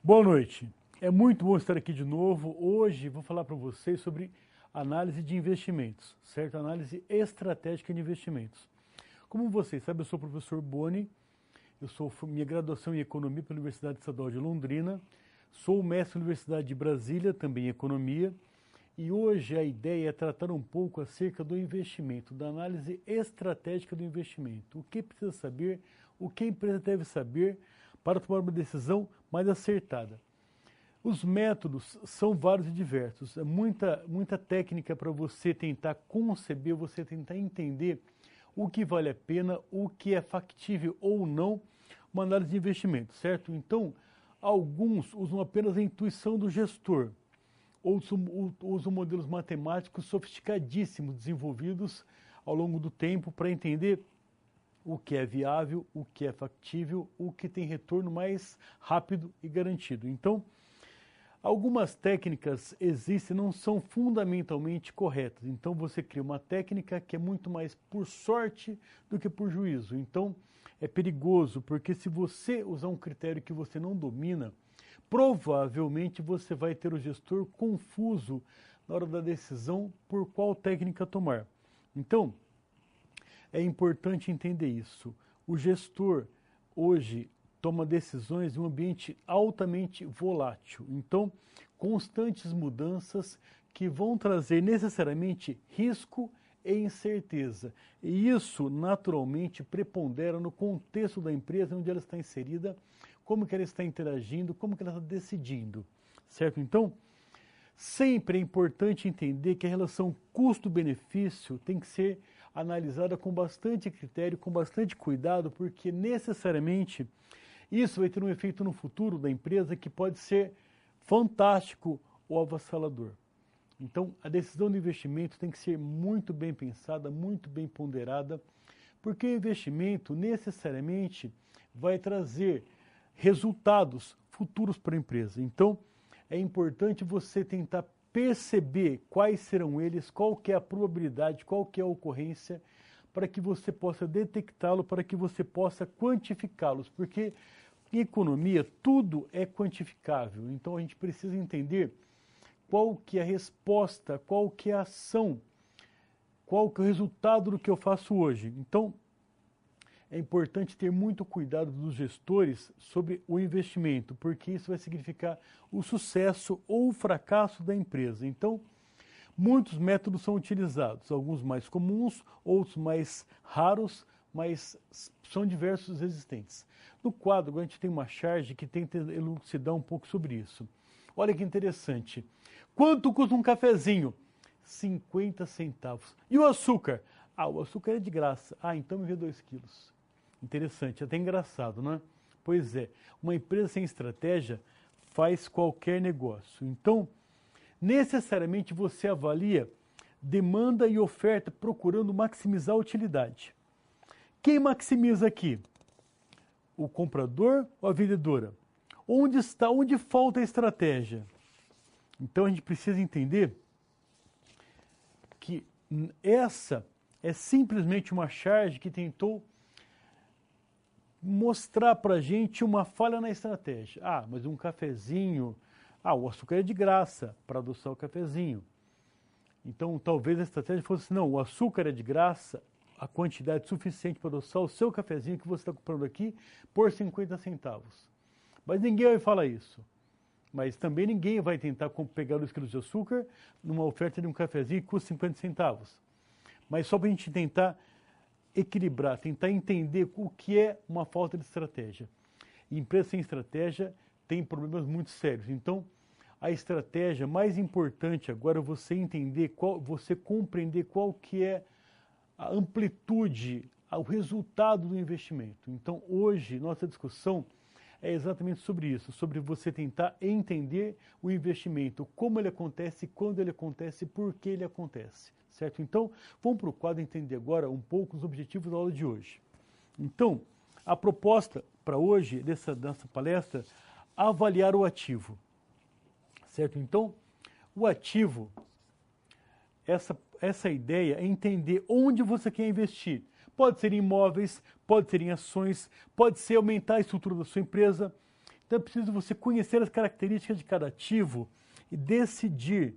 Boa noite. É muito bom estar aqui de novo. Hoje vou falar para vocês sobre análise de investimentos, certo? Análise estratégica de investimentos. Como vocês sabem, eu sou o professor Boni, minha graduação em Economia pela Universidade Estadual de Londrina, sou mestre da Universidade de Brasília, também em Economia, e hoje a ideia é tratar um pouco acerca do investimento, da análise estratégica do investimento. O que precisa saber, o que a empresa deve saber para tomar uma decisão mais acertada. Os métodos são vários e diversos. É muita técnica para você tentar conceber, você tentar entender o que vale a pena, o que é factível ou não, uma análise de investimento, certo? Então, alguns usam apenas a intuição do gestor, outros usam modelos matemáticos sofisticadíssimos, desenvolvidos ao longo do tempo para entender o que é viável, o que é factível, o que tem retorno mais rápido e garantido. Então, algumas técnicas existem e não são fundamentalmente corretas. Então, você cria uma técnica que é muito mais por sorte do que por juízo. Então, é perigoso, porque se você usar um critério que você não domina, provavelmente você vai ter o gestor confuso na hora da decisão por qual técnica tomar. Então, é importante entender isso. O gestor, hoje, toma decisões em um ambiente altamente volátil. Então, constantes mudanças que vão trazer necessariamente risco e incerteza. E isso, naturalmente, prepondera no contexto da empresa onde ela está inserida, como que ela está interagindo, como que ela está decidindo, certo? Então, sempre é importante entender que a relação custo-benefício tem que ser analisada com bastante critério, com bastante cuidado, porque necessariamente isso vai ter um efeito no futuro da empresa que pode ser fantástico ou avassalador. Então, a decisão de investimento tem que ser muito bem pensada, muito bem ponderada, porque o investimento necessariamente vai trazer resultados futuros para a empresa. Então, é importante você tentar perceber quais serão eles, qual que é a probabilidade, qual que é a ocorrência, para que você possa detectá-lo, para que você possa quantificá-los, porque em economia tudo é quantificável. Então a gente precisa entender qual que é a resposta, qual que é a ação, qual que é o resultado do que eu faço hoje. Então, é importante ter muito cuidado dos gestores sobre o investimento, porque isso vai significar o sucesso ou o fracasso da empresa. Então, muitos métodos são utilizados, alguns mais comuns, outros mais raros, mas são diversos existentes. No quadro, a gente tem uma charge que tenta elucidar um pouco sobre isso. Olha que interessante. Quanto custa um cafezinho? 50 centavos. E o açúcar? Ah, o açúcar é de graça. Ah, então me vê 2 quilos. Interessante, até engraçado, não é? Pois é, uma empresa sem estratégia faz qualquer negócio. Então, necessariamente você avalia demanda e oferta procurando maximizar a utilidade. Quem maximiza aqui? O comprador ou a vendedora? Onde falta a estratégia? Então a gente precisa entender que essa é simplesmente uma charge que tentou mostrar para a gente uma falha na estratégia. Ah, mas um cafezinho, o açúcar é de graça para adoçar o cafezinho. Então talvez a estratégia fosse, não, o açúcar é de graça, a quantidade suficiente para adoçar o seu cafezinho que você está comprando aqui por 50 centavos. Mas ninguém vai falar isso. Mas também ninguém vai tentar pegar 2 quilos de açúcar numa oferta de um cafezinho que custa 50 centavos. Mas só para a gente tentar equilibrar, tentar entender o que é uma falta de estratégia. E empresa sem estratégia tem problemas muito sérios. Então, a estratégia mais importante agora é você entender, você compreender qual que é a amplitude, o resultado do investimento. Então, hoje, nossa discussão é exatamente sobre isso, sobre você tentar entender o investimento, como ele acontece, quando ele acontece, por que ele acontece, certo? Então, vamos para o quadro entender agora um pouco os objetivos da aula de hoje. Então, a proposta para hoje, dessa palestra, avaliar o ativo, certo? Então, o ativo, essa ideia é entender onde você quer investir. Pode ser em imóveis, pode ser em ações, pode ser aumentar a estrutura da sua empresa. Então é preciso você conhecer as características de cada ativo e decidir,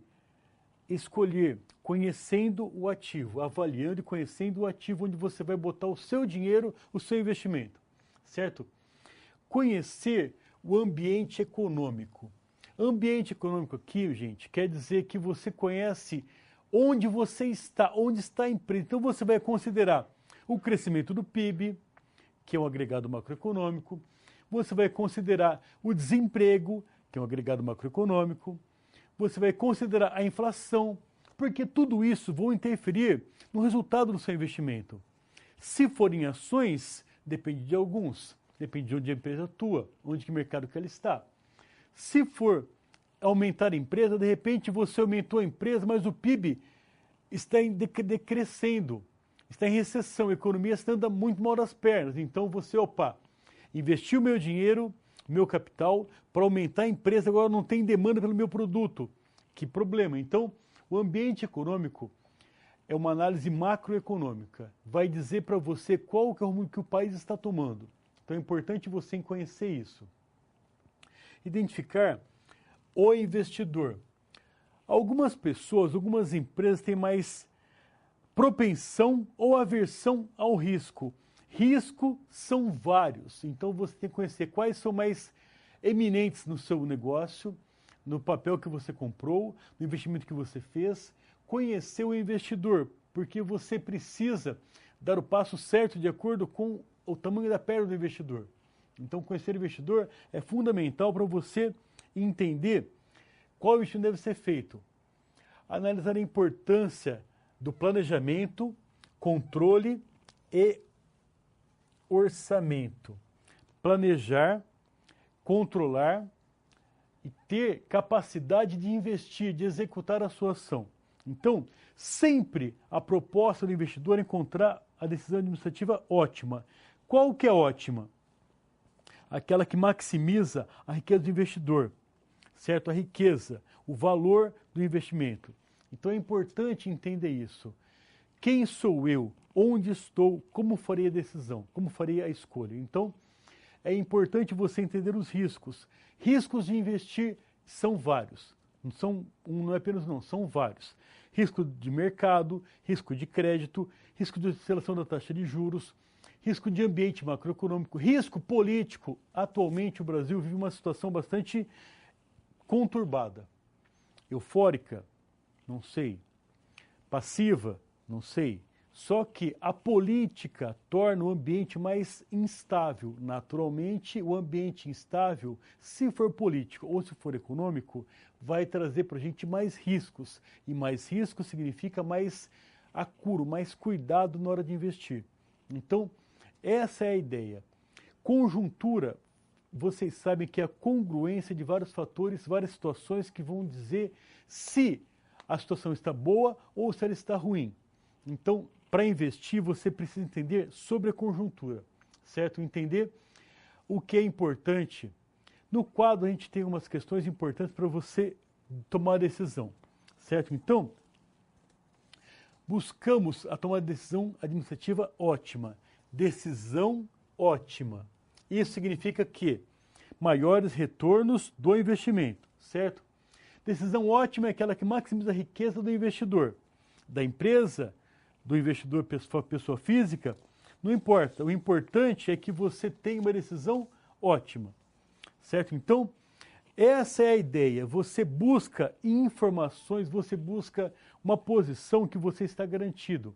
escolher, conhecendo o ativo, avaliando e conhecendo o ativo onde você vai botar o seu dinheiro, o seu investimento, certo? Conhecer o ambiente econômico. Ambiente econômico aqui, gente, quer dizer que você conhece onde você está, onde está a empresa. Então você vai considerar o crescimento do PIB, que é um agregado macroeconômico, você vai considerar o desemprego, que é um agregado macroeconômico, você vai considerar a inflação, porque tudo isso vai interferir no resultado do seu investimento. Se for em ações, depende de alguns, depende de onde a empresa atua, onde que mercado que ela está. Se for aumentar a empresa, de repente você aumentou a empresa, mas o PIB está decrescendo, está em recessão, a economia está andando muito mal das pernas. Então você, investiu meu dinheiro, meu capital, para aumentar a empresa, agora não tem demanda pelo meu produto. Que problema? Então, o ambiente econômico é uma análise macroeconômica. Vai dizer para você qual que é o rumo que o país está tomando. Então é importante você conhecer isso. Identificar o investidor. Algumas pessoas, algumas empresas têm mais propensão ou aversão ao risco. Risco são vários, então você tem que conhecer quais são mais eminentes no seu negócio, no papel que você comprou, no investimento que você fez. Conhecer o investidor, porque você precisa dar o passo certo de acordo com o tamanho da perna do investidor. Então, conhecer o investidor é fundamental para você entender qual investimento deve ser feito. Analisar a importância do planejamento, controle e orçamento. Planejar, controlar e ter capacidade de investir, de executar a sua ação. Então, sempre a proposta do investidor é encontrar a decisão administrativa ótima. Qual que é ótima? Aquela que maximiza a riqueza do investidor, certo? A riqueza, o valor do investimento. Então é importante entender isso. Quem sou eu? Onde estou? Como farei a decisão? Como farei a escolha? Então, é importante você entender os riscos. Riscos de investir são vários. Não são um, não é apenas não, são vários. Risco de mercado, risco de crédito, risco de oscilação da taxa de juros, risco de ambiente macroeconômico, risco político. Atualmente o Brasil vive uma situação bastante conturbada. Eufórica? Não sei. Passiva? Não sei. Só que a política torna o ambiente mais instável. Naturalmente, o ambiente instável, se for político ou se for econômico, vai trazer para a gente mais riscos. E mais riscos significa mais acuro, mais cuidado na hora de investir. Então, essa é a ideia. Conjuntura, vocês sabem que é a congruência de vários fatores, várias situações que vão dizer se a situação está boa ou se ela está ruim. Então, para investir, você precisa entender sobre a conjuntura, certo? Entender o que é importante. No quadro, a gente tem umas questões importantes para você tomar a decisão, certo? Então, buscamos a tomada de decisão administrativa ótima. Decisão ótima. Isso significa que maiores retornos do investimento, certo? Decisão ótima é aquela que maximiza a riqueza do investidor, da empresa, do investidor pessoa física, não importa. O importante é que você tenha uma decisão ótima, certo? Então, essa é a ideia. Você busca informações, você busca uma posição que você está garantido.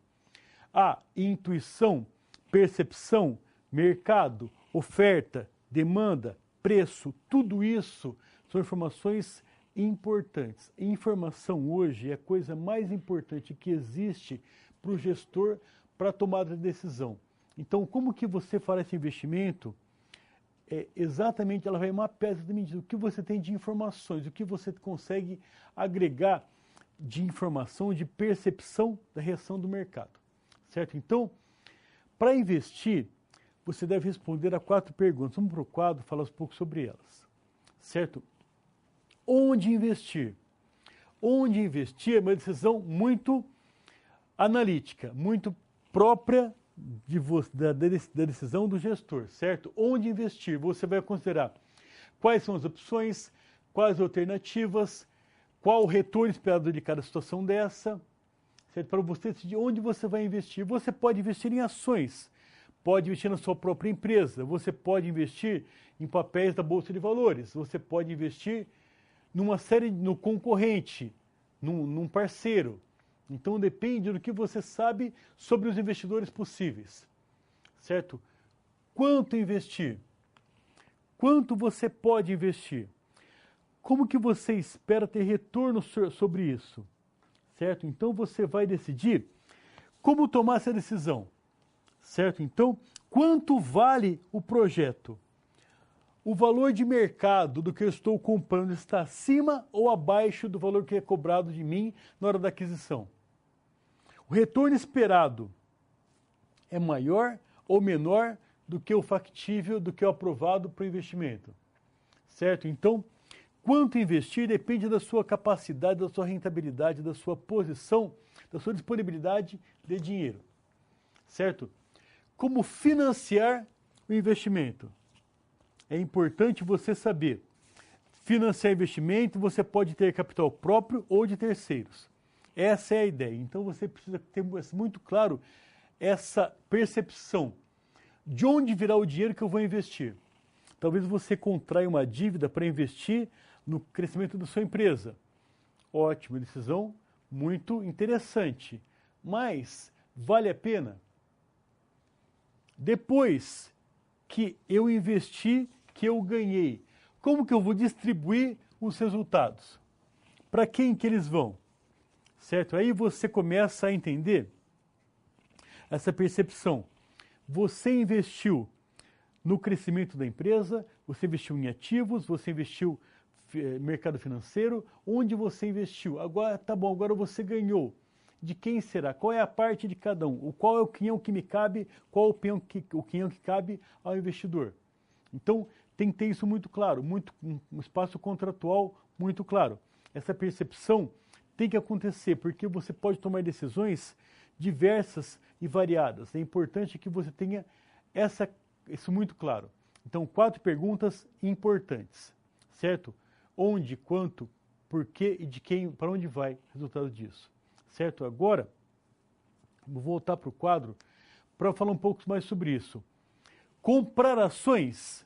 A intuição, percepção, mercado, oferta, demanda, preço, tudo isso são informações importantes. Informação hoje é a coisa mais importante que existe para o gestor para a tomada de decisão. Então, como que você fará esse investimento? Exatamente, ela vai mapear exatamente o que você tem de informações, o que você consegue agregar de informação, de percepção da reação do mercado, certo? Então, para investir, você deve responder a 4 perguntas. Vamos para o quadro falar um pouco sobre elas, certo? Onde investir? Onde investir é uma decisão muito analítica, muito própria da decisão do gestor, certo? Onde investir? Você vai considerar quais são as opções, quais as alternativas, qual o retorno esperado de cada situação dessa, certo? Para você decidir onde você vai investir. Você pode investir em ações, pode investir na sua própria empresa, você pode investir em papéis da Bolsa de Valores, você pode investir numa série, no concorrente, num parceiro. Então depende do que você sabe sobre os investidores possíveis, certo? Quanto investir? Quanto você pode investir? Como que você espera ter retorno sobre isso? Certo? Então você vai decidir como tomar essa decisão. Certo? Então, quanto vale o projeto? O valor de mercado do que eu estou comprando está acima ou abaixo do valor que é cobrado de mim na hora da aquisição? O retorno esperado é maior ou menor do que o factível, do que o aprovado para o investimento? Certo? Então, quanto investir depende da sua capacidade, da sua rentabilidade, da sua posição, da sua disponibilidade de dinheiro. Certo? Como financiar o investimento? É importante você saber. Financiar investimento, você pode ter capital próprio ou de terceiros. Essa é a ideia. Então você precisa ter muito claro essa percepção. De onde virá o dinheiro que eu vou investir? Talvez você contraia uma dívida para investir no crescimento da sua empresa. Ótima decisão, muito interessante. Mas vale a pena? Depois que eu investi, que eu ganhei, como que eu vou distribuir os resultados? Para quem que eles vão? Certo? Aí você começa a entender essa percepção. Você investiu no crescimento da empresa, você investiu em ativos, você investiu no mercado financeiro, onde você investiu? Agora, tá bom, agora você ganhou. De quem será? Qual é a parte de cada um? Qual é o quinhão que me cabe? Qual é o quinhão que cabe ao investidor? Então, tem que ter isso muito claro, um espaço contratual muito claro. Essa percepção tem que acontecer, porque você pode tomar decisões diversas e variadas. É importante que você tenha isso muito claro. Então, 4 perguntas importantes, certo? Onde, quanto, por quê e de quem, para onde vai o resultado disso, certo? Agora, vou voltar para o quadro para falar um pouco mais sobre isso. Comprar ações.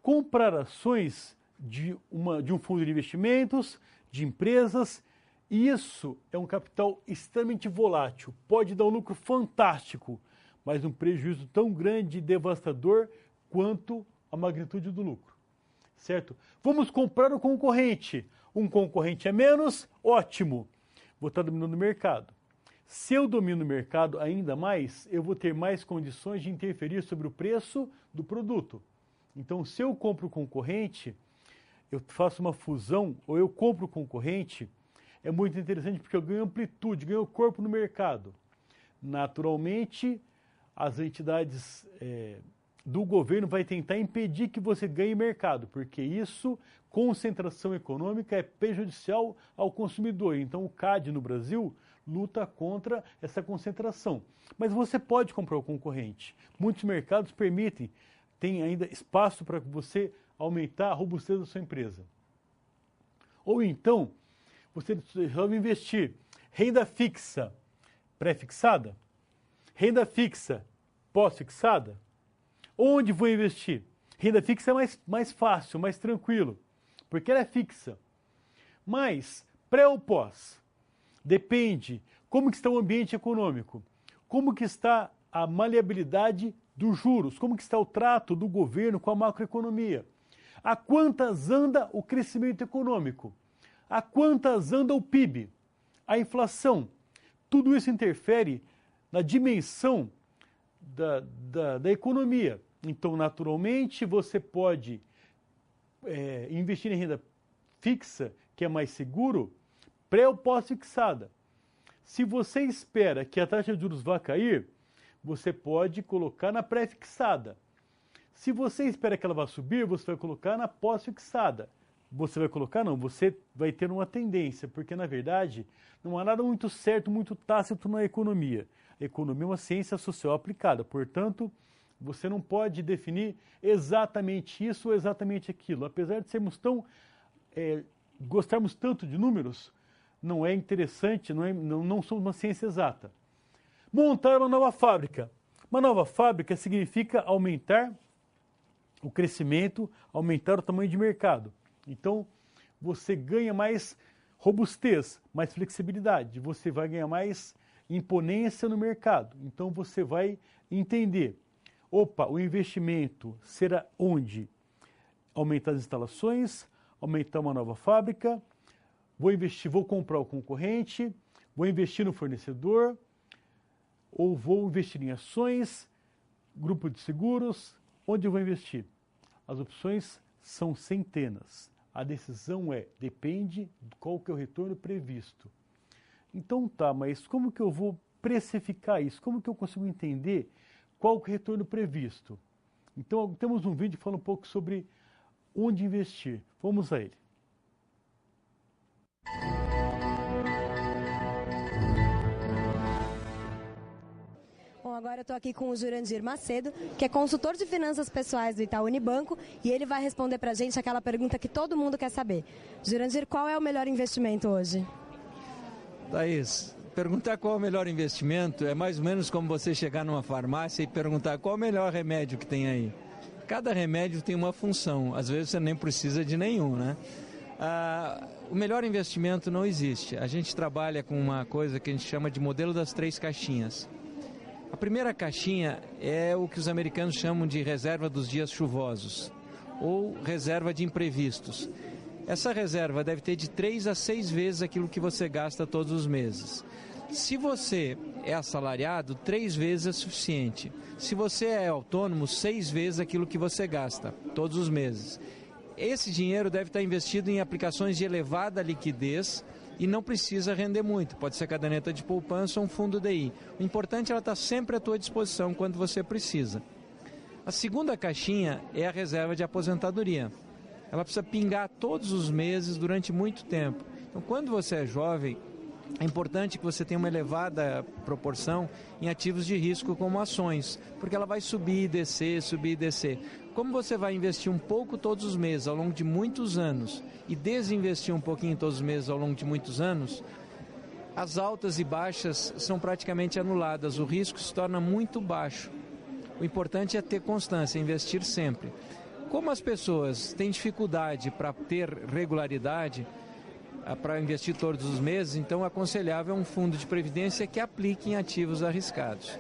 Comprar ações de um fundo de investimentos, de empresas, isso é um capital extremamente volátil. Pode dar um lucro fantástico, mas um prejuízo tão grande e devastador quanto a magnitude do lucro. Certo? Vamos comprar o concorrente. Um concorrente é menos, ótimo. Vou estar dominando o mercado. Se eu domino o mercado ainda mais, eu vou ter mais condições de interferir sobre o preço do produto. Então, se eu compro o concorrente, eu faço uma fusão, ou eu compro o concorrente, é muito interessante porque eu ganho amplitude, ganho corpo no mercado. Naturalmente, as entidades do governo vai tentar impedir que você ganhe mercado, porque isso, concentração econômica, é prejudicial ao consumidor. Então, o CAD no Brasil luta contra essa concentração. Mas você pode comprar o concorrente. Muitos mercados permitem, tem ainda espaço para você aumentar a robustez da sua empresa. Ou então, você resolve investir renda fixa pré-fixada, renda fixa pós-fixada. Onde vou investir? Renda fixa é mais fácil, mais tranquilo, porque ela é fixa. Mas pré ou pós? Depende. Como que está o ambiente econômico? Como que está a maleabilidade dos juros? Como que está o trato do governo com a macroeconomia? A quantas anda o crescimento econômico? A quantas anda o PIB? A inflação? Tudo isso interfere na dimensão da economia. Então, naturalmente, você pode investir em renda fixa, que é mais seguro, pré ou pós-fixada. Se você espera que a taxa de juros vá cair, você pode colocar na pré-fixada. Se você espera que ela vá subir, você vai colocar na pós-fixada. Você vai colocar? Não, você vai ter uma tendência, porque, na verdade, não há nada muito certo, muito tácito na economia. A economia é uma ciência social aplicada, portanto, Você não pode definir exatamente isso ou exatamente aquilo. Apesar de sermos gostarmos tanto de números, não é interessante, não somos uma ciência exata. Montar uma nova fábrica. Uma nova fábrica significa aumentar o crescimento, aumentar o tamanho de mercado. Então, você ganha mais robustez, mais flexibilidade, você vai ganhar mais imponência no mercado. Então, você vai entender, o investimento será onde? Aumentar as instalações, aumentar uma nova fábrica, vou comprar o concorrente, vou investir no fornecedor, ou vou investir em ações, grupo de seguros, onde eu vou investir? As opções são centenas. A decisão depende de qual que é o retorno previsto. Então mas como que eu vou precificar isso? Como que eu consigo entender qual que é o retorno previsto? Então temos um vídeo que fala um pouco sobre onde investir. Vamos a ele. Bom, agora eu estou aqui com o Jurandir Macedo, que é consultor de finanças pessoais do Itaú Unibanco, e ele vai responder para a gente aquela pergunta que todo mundo quer saber. Jurandir, qual é o melhor investimento hoje? Thaís, perguntar qual é o melhor investimento é mais ou menos como você chegar numa farmácia e perguntar qual é o melhor remédio que tem aí. Cada remédio tem uma função, às vezes você nem precisa de nenhum, né? O melhor investimento não existe. A gente trabalha com uma coisa que a gente chama de modelo das 3 caixinhas. A primeira caixinha é o que os americanos chamam de reserva dos dias chuvosos, ou reserva de imprevistos. Essa reserva deve ter de 3 a 6 vezes aquilo que você gasta todos os meses. Se você é assalariado, 3 vezes é suficiente. Se você é autônomo, 6 vezes aquilo que você gasta todos os meses. Esse dinheiro deve estar investido em aplicações de elevada liquidez e não precisa render muito. Pode ser caderneta de poupança ou um fundo DI. O importante é ela estar sempre à tua disposição quando você precisa. A segunda caixinha é a reserva de aposentadoria. Ela precisa pingar todos os meses durante muito tempo. Então, quando você é jovem, é importante que você tenha uma elevada proporção em ativos de risco como ações, porque ela vai subir e descer, subir e descer. Como você vai investir um pouco todos os meses ao longo de muitos anos e desinvestir um pouquinho todos os meses ao longo de muitos anos, as altas e baixas são praticamente anuladas, o risco se torna muito baixo. O importante é ter constância, investir sempre. Como as pessoas têm dificuldade para ter regularidade, para investir todos os meses, então aconselhável é um fundo de previdência que aplique em ativos arriscados.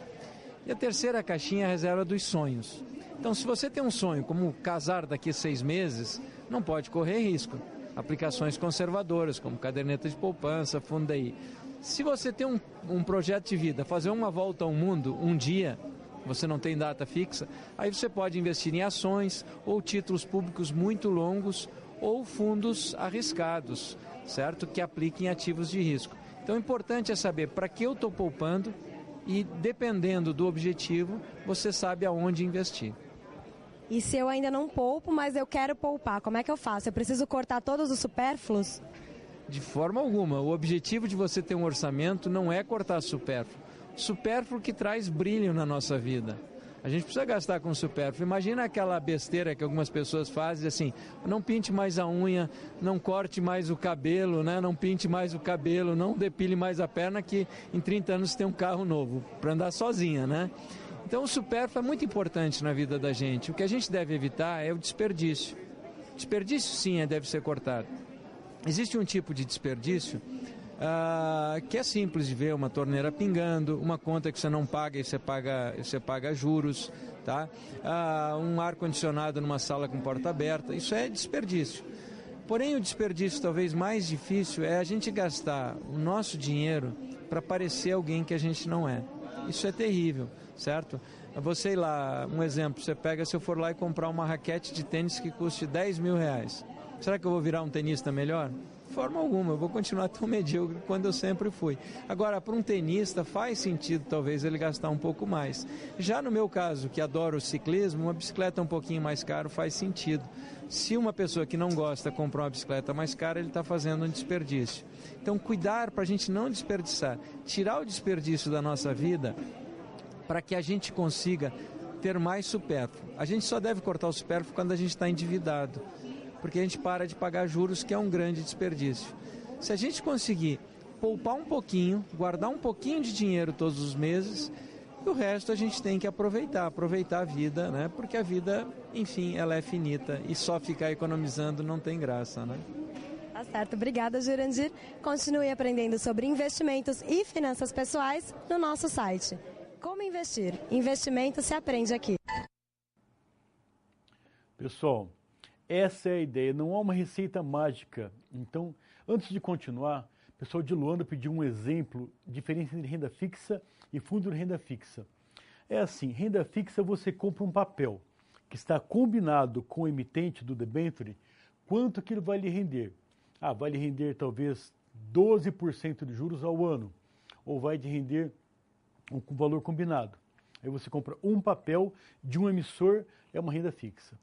E a terceira caixinha é a reserva dos sonhos. Então, se você tem um sonho como casar daqui a 6 meses, não pode correr risco. Aplicações conservadoras, como caderneta de poupança, fundo DI. Se você tem um projeto de vida, fazer uma volta ao mundo um dia, você não tem data fixa, aí você pode investir em ações ou títulos públicos muito longos ou fundos arriscados, certo? Que apliquem ativos de risco. Então, o importante é saber para que eu estou poupando e, dependendo do objetivo, você sabe aonde investir. E se eu ainda não poupo, mas eu quero poupar, como é que eu faço? Eu preciso cortar todos os supérfluos? De forma alguma. O objetivo de você ter um orçamento não é cortar supérfluo. Supérfluo que traz brilho na nossa vida. A gente precisa gastar com supérfluo. Imagina aquela besteira que algumas pessoas fazem assim, não pinte mais a unha, não corte mais o cabelo, né? Não pinte mais o cabelo, não depile mais a perna, que em 30 anos você tem um carro novo para andar sozinha, né? Então o supérfluo é muito importante na vida da gente. O que a gente deve evitar é o desperdício. Desperdício sim deve ser cortado. Existe um tipo de desperdício que é simples de ver, uma torneira pingando, uma conta que você não paga e você paga juros, tá? Um ar-condicionado numa sala com porta aberta, isso é desperdício. Porém, o desperdício talvez mais difícil é a gente gastar o nosso dinheiro para parecer alguém que a gente não é. Isso é terrível, certo? Você ir lá, um exemplo, se eu for lá e comprar uma raquete de tênis que custe R$10.000, será que eu vou virar um tenista melhor? De forma alguma, eu vou continuar tão medíocre quando eu sempre fui. Agora, para um tenista faz sentido talvez ele gastar um pouco mais. Já no meu caso, que adoro o ciclismo, uma bicicleta um pouquinho mais cara faz sentido. Se uma pessoa que não gosta comprar uma bicicleta mais cara, ele está fazendo um desperdício. Então, cuidar para a gente não desperdiçar, tirar o desperdício da nossa vida para que a gente consiga ter mais supérfluo. A gente só deve cortar o supérfluo quando a gente está endividado, porque a gente para de pagar juros, que é um grande desperdício. Se a gente conseguir poupar um pouquinho, guardar um pouquinho de dinheiro todos os meses, e o resto a gente tem que aproveitar a vida, né? Porque a vida, enfim, ela é finita e só ficar economizando não tem graça, né? Tá certo, obrigada, Jurandir. Continue aprendendo sobre investimentos e finanças pessoais no nosso site. Como investir? Investimento se aprende aqui. Pessoal, essa é a ideia, não há uma receita mágica. Então, antes de continuar, o pessoal de Luanda pediu um exemplo, diferença entre renda fixa e fundo de renda fixa. É assim, renda fixa você compra um papel que está combinado com o emitente do debênture, quanto que ele vai lhe render. Vai lhe render talvez 12% de juros ao ano, ou vai lhe render um valor combinado. Aí você compra um papel de um emissor, é uma renda fixa.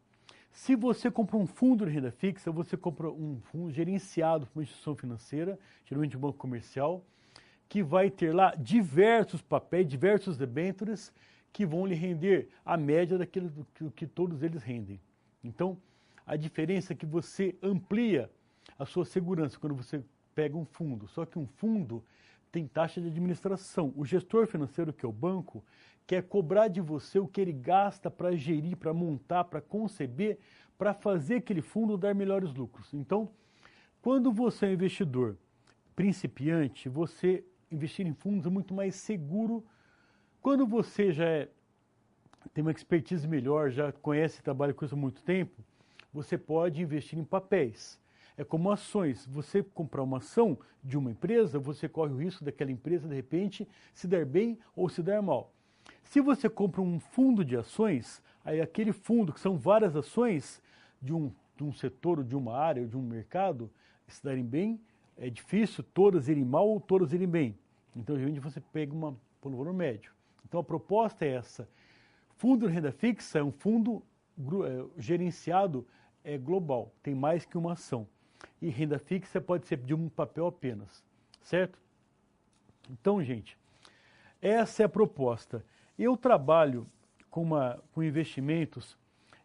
Se você compra um fundo de renda fixa, você compra um fundo gerenciado por uma instituição financeira, geralmente um banco comercial, que vai ter lá diversos papéis, diversos debêntures, que vão lhe render a média daquilo que todos eles rendem. Então, a diferença é que você amplia a sua segurança quando você pega um fundo. Só que um fundo tem taxa de administração. O gestor financeiro, que é o banco, quer cobrar de você o que ele gasta para gerir, para montar, para conceber, para fazer aquele fundo dar melhores lucros. Então, quando você é investidor principiante, você investir em fundos é muito mais seguro. Quando você já tem uma expertise melhor, já conhece e trabalha com isso há muito tempo, você pode investir em papéis. É como ações. Você comprar uma ação de uma empresa, você corre o risco daquela empresa, de repente, se dar bem ou se dar mal. Se você compra um fundo de ações, aí aquele fundo, que são várias ações de um setor, ou de uma área, ou de um mercado, se darem bem, é difícil todas irem mal ou todas irem bem. Então, geralmente, você pega um valor médio. Então, a proposta é essa. Fundo de renda fixa é um fundo gerenciado global, tem mais que uma ação. E renda fixa pode ser de um papel apenas, certo? Então, gente, essa é a proposta. Eu trabalho com investimentos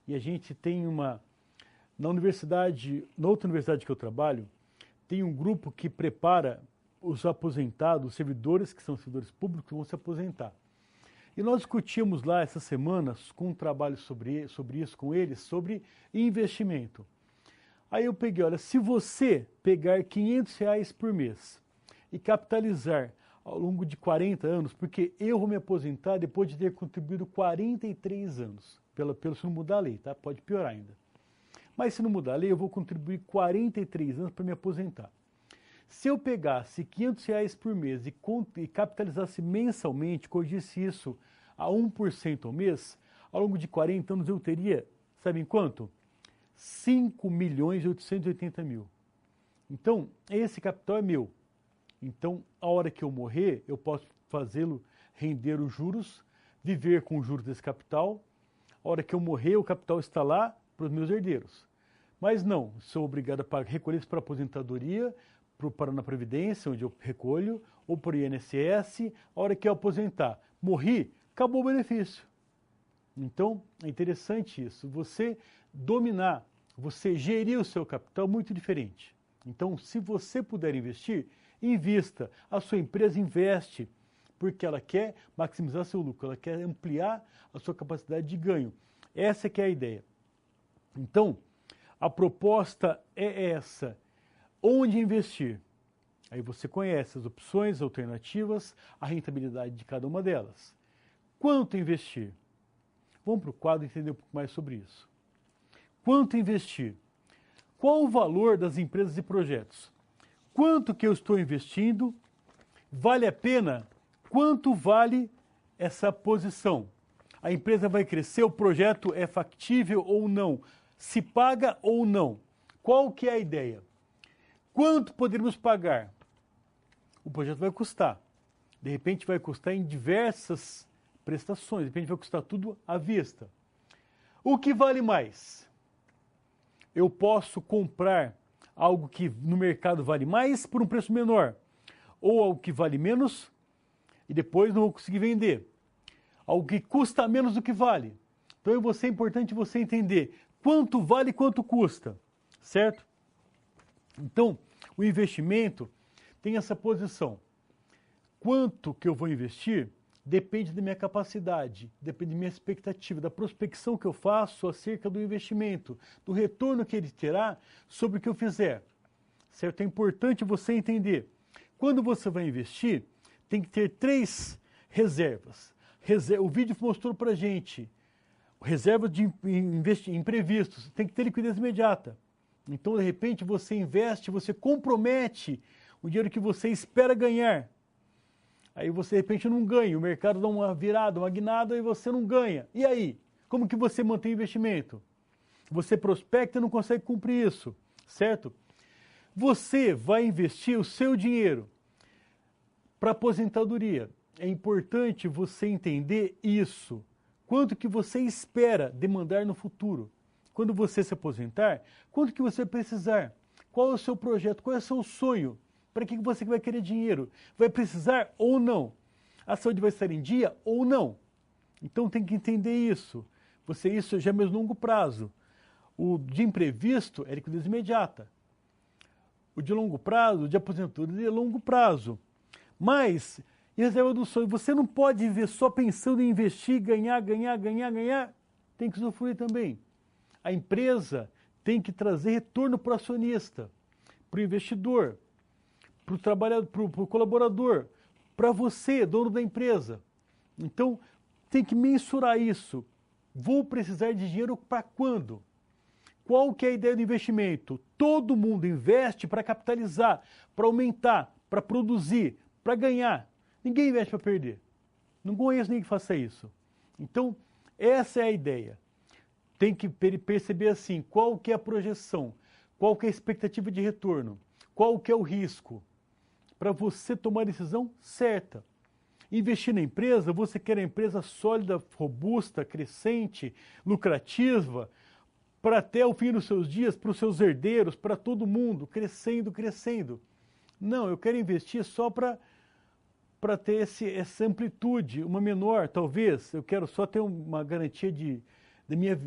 e a gente tem na outra universidade que eu trabalho, tem um grupo que prepara os aposentados, os servidores que são servidores públicos que vão se aposentar. E nós discutimos lá essas semanas com um trabalho sobre isso com eles, sobre investimento. Aí eu peguei, olha, se você pegar R$500 por mês e capitalizar ao longo de 40 anos, porque eu vou me aposentar depois de ter contribuído 43 anos, se não mudar a lei, tá? Pode piorar ainda. Mas se não mudar a lei, eu vou contribuir 43 anos para me aposentar. Se eu pegasse R$500 por mês e capitalizasse mensalmente, corrigisse isso a 1% ao mês, ao longo de 40 anos eu teria, sabe em quanto? 5.880.000. Então, esse capital é meu. Então, a hora que eu morrer, eu posso fazê-lo render os juros, viver com os juros desse capital. A hora que eu morrer, o capital está lá para os meus herdeiros. Mas não, sou obrigado a recolher isso para a aposentadoria, para o Paraná Previdência, onde eu recolho, ou para o INSS. A hora que eu aposentar, morri, acabou o benefício. Então, é interessante isso. Você dominar, você gerir o seu capital é muito diferente. Então, se você puder investir, invista. A sua empresa investe, porque ela quer maximizar seu lucro, ela quer ampliar a sua capacidade de ganho. Essa que é a ideia. Então, a proposta é essa. Onde investir? Aí você conhece as opções, alternativas, a rentabilidade de cada uma delas. Quanto investir? Vamos para o quadro entender um pouco mais sobre isso. Quanto investir? Qual o valor das empresas e projetos? Quanto que eu estou investindo? Vale a pena? Quanto vale essa posição? A empresa vai crescer? O projeto é factível ou não? Se paga ou não? Qual que é a ideia? Quanto poderíamos pagar? O projeto vai custar. De repente vai custar em diversas prestações. De repente vai custar tudo à vista. O que vale mais? Eu posso comprar algo que no mercado vale mais por um preço menor. Ou algo que vale menos e depois não vou conseguir vender. Algo que custa menos do que vale. Então é importante você entender quanto vale e quanto custa, certo? Então, o investimento tem essa posição. Quanto que eu vou investir depende da minha capacidade, depende da minha expectativa, da prospecção que eu faço acerca do investimento, do retorno que ele terá sobre o que eu fizer. Certo? É importante você entender. Quando você vai investir, tem que ter 3 reservas. O vídeo mostrou para a gente. Reserva de imprevistos. Tem que ter liquidez imediata. Então, de repente, você investe, você compromete o dinheiro que você espera ganhar. Aí você, de repente, não ganha. O mercado dá uma virada, uma guinada e você não ganha. E aí? Como que você mantém o investimento? Você prospecta e não consegue cumprir isso, certo? Você vai investir o seu dinheiro para aposentadoria. É importante você entender isso. Quanto que você espera demandar no futuro? Quando você se aposentar, quanto que você vai precisar? Qual é o seu projeto? Qual é o seu sonho? Para que você vai querer dinheiro? Vai precisar ou não? A saúde vai estar em dia ou não? Então tem que entender isso. Isso já é mais longo prazo. O de imprevisto é liquidez imediata. O de longo prazo, o de aposentadoria é longo prazo. Mas, em reserva do sonho, você não pode viver só pensando em investir, ganhar. Tem que usufruir também. A empresa tem que trazer retorno para o acionista, para o investidor, para o trabalhador, para o colaborador, para você, dono da empresa. Então, tem que mensurar isso. Vou precisar de dinheiro para quando? Qual que é a ideia do investimento? Todo mundo investe para capitalizar, para aumentar, para produzir, para ganhar. Ninguém investe para perder. Não conheço ninguém que faça isso. Então, essa é a ideia. Tem que perceber assim, qual que é a projeção, qual que é a expectativa de retorno, qual que é o risco, para você tomar a decisão certa. Investir na empresa, você quer uma empresa sólida, robusta, crescente, lucrativa, para até o fim dos seus dias, para os seus herdeiros, para todo mundo, crescendo. Não, eu quero investir só para ter essa amplitude, uma menor, talvez. Eu quero só ter uma garantia de minha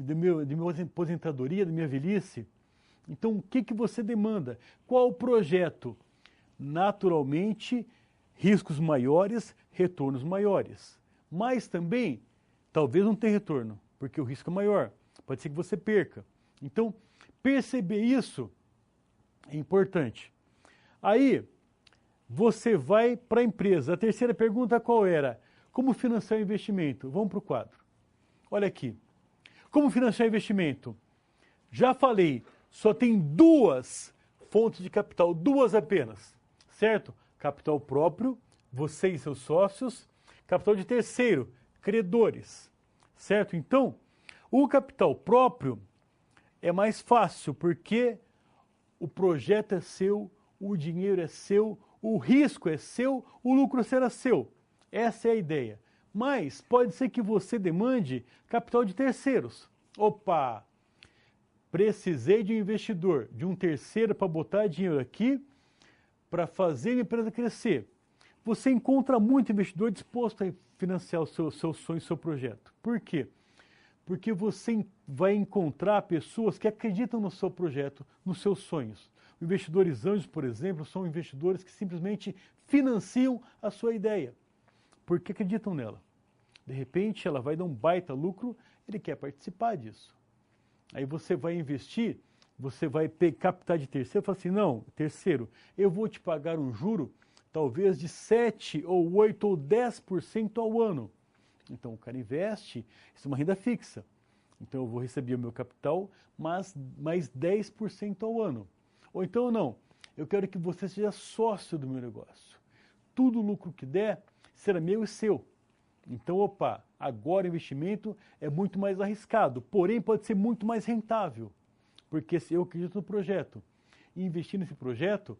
aposentadoria, da minha velhice. Então, o que você demanda? Qual o projeto? Naturalmente, riscos maiores, retornos maiores. Mas também, talvez não tenha retorno, porque o risco é maior. Pode ser que você perca. Então, perceber isso é importante. Aí, você vai para a empresa. A terceira pergunta qual era? Como financiar o investimento? Vamos para o quadro. Olha aqui. Como financiar o investimento? Já falei, só tem 2 fontes de capital, 2 apenas, certo? Capital próprio, você e seus sócios. Capital de terceiro, credores, certo? Então, o capital próprio é mais fácil, porque o projeto é seu, o dinheiro é seu, o risco é seu, o lucro será seu. Essa é a ideia. Mas pode ser que você demande capital de terceiros. Opa! Precisei de um investidor, de um terceiro para botar dinheiro aqui, para fazer a empresa crescer. Você encontra muito investidor disposto a financiar o seu sonho, o seu projeto. Por quê? Porque você vai encontrar pessoas que acreditam no seu projeto, nos seus sonhos. Investidores anjos, por exemplo, são investidores que simplesmente financiam a sua ideia, porque acreditam nela. De repente, ela vai dar um baita lucro, ele quer participar disso. Aí você vai investir, você vai captar de terceiro, fala assim, não, terceiro, eu vou te pagar um juro, talvez de 7, ou 8, ou 10% ao ano. Então, o cara investe, isso é uma renda fixa. Então, eu vou receber o meu capital, mas mais 10% ao ano. Ou então, não, eu quero que você seja sócio do meu negócio. Tudo o lucro que der será meu e seu. Então, opa, agora o investimento é muito mais arriscado, porém pode ser muito mais rentável. Porque se eu acredito no projeto e investir nesse projeto,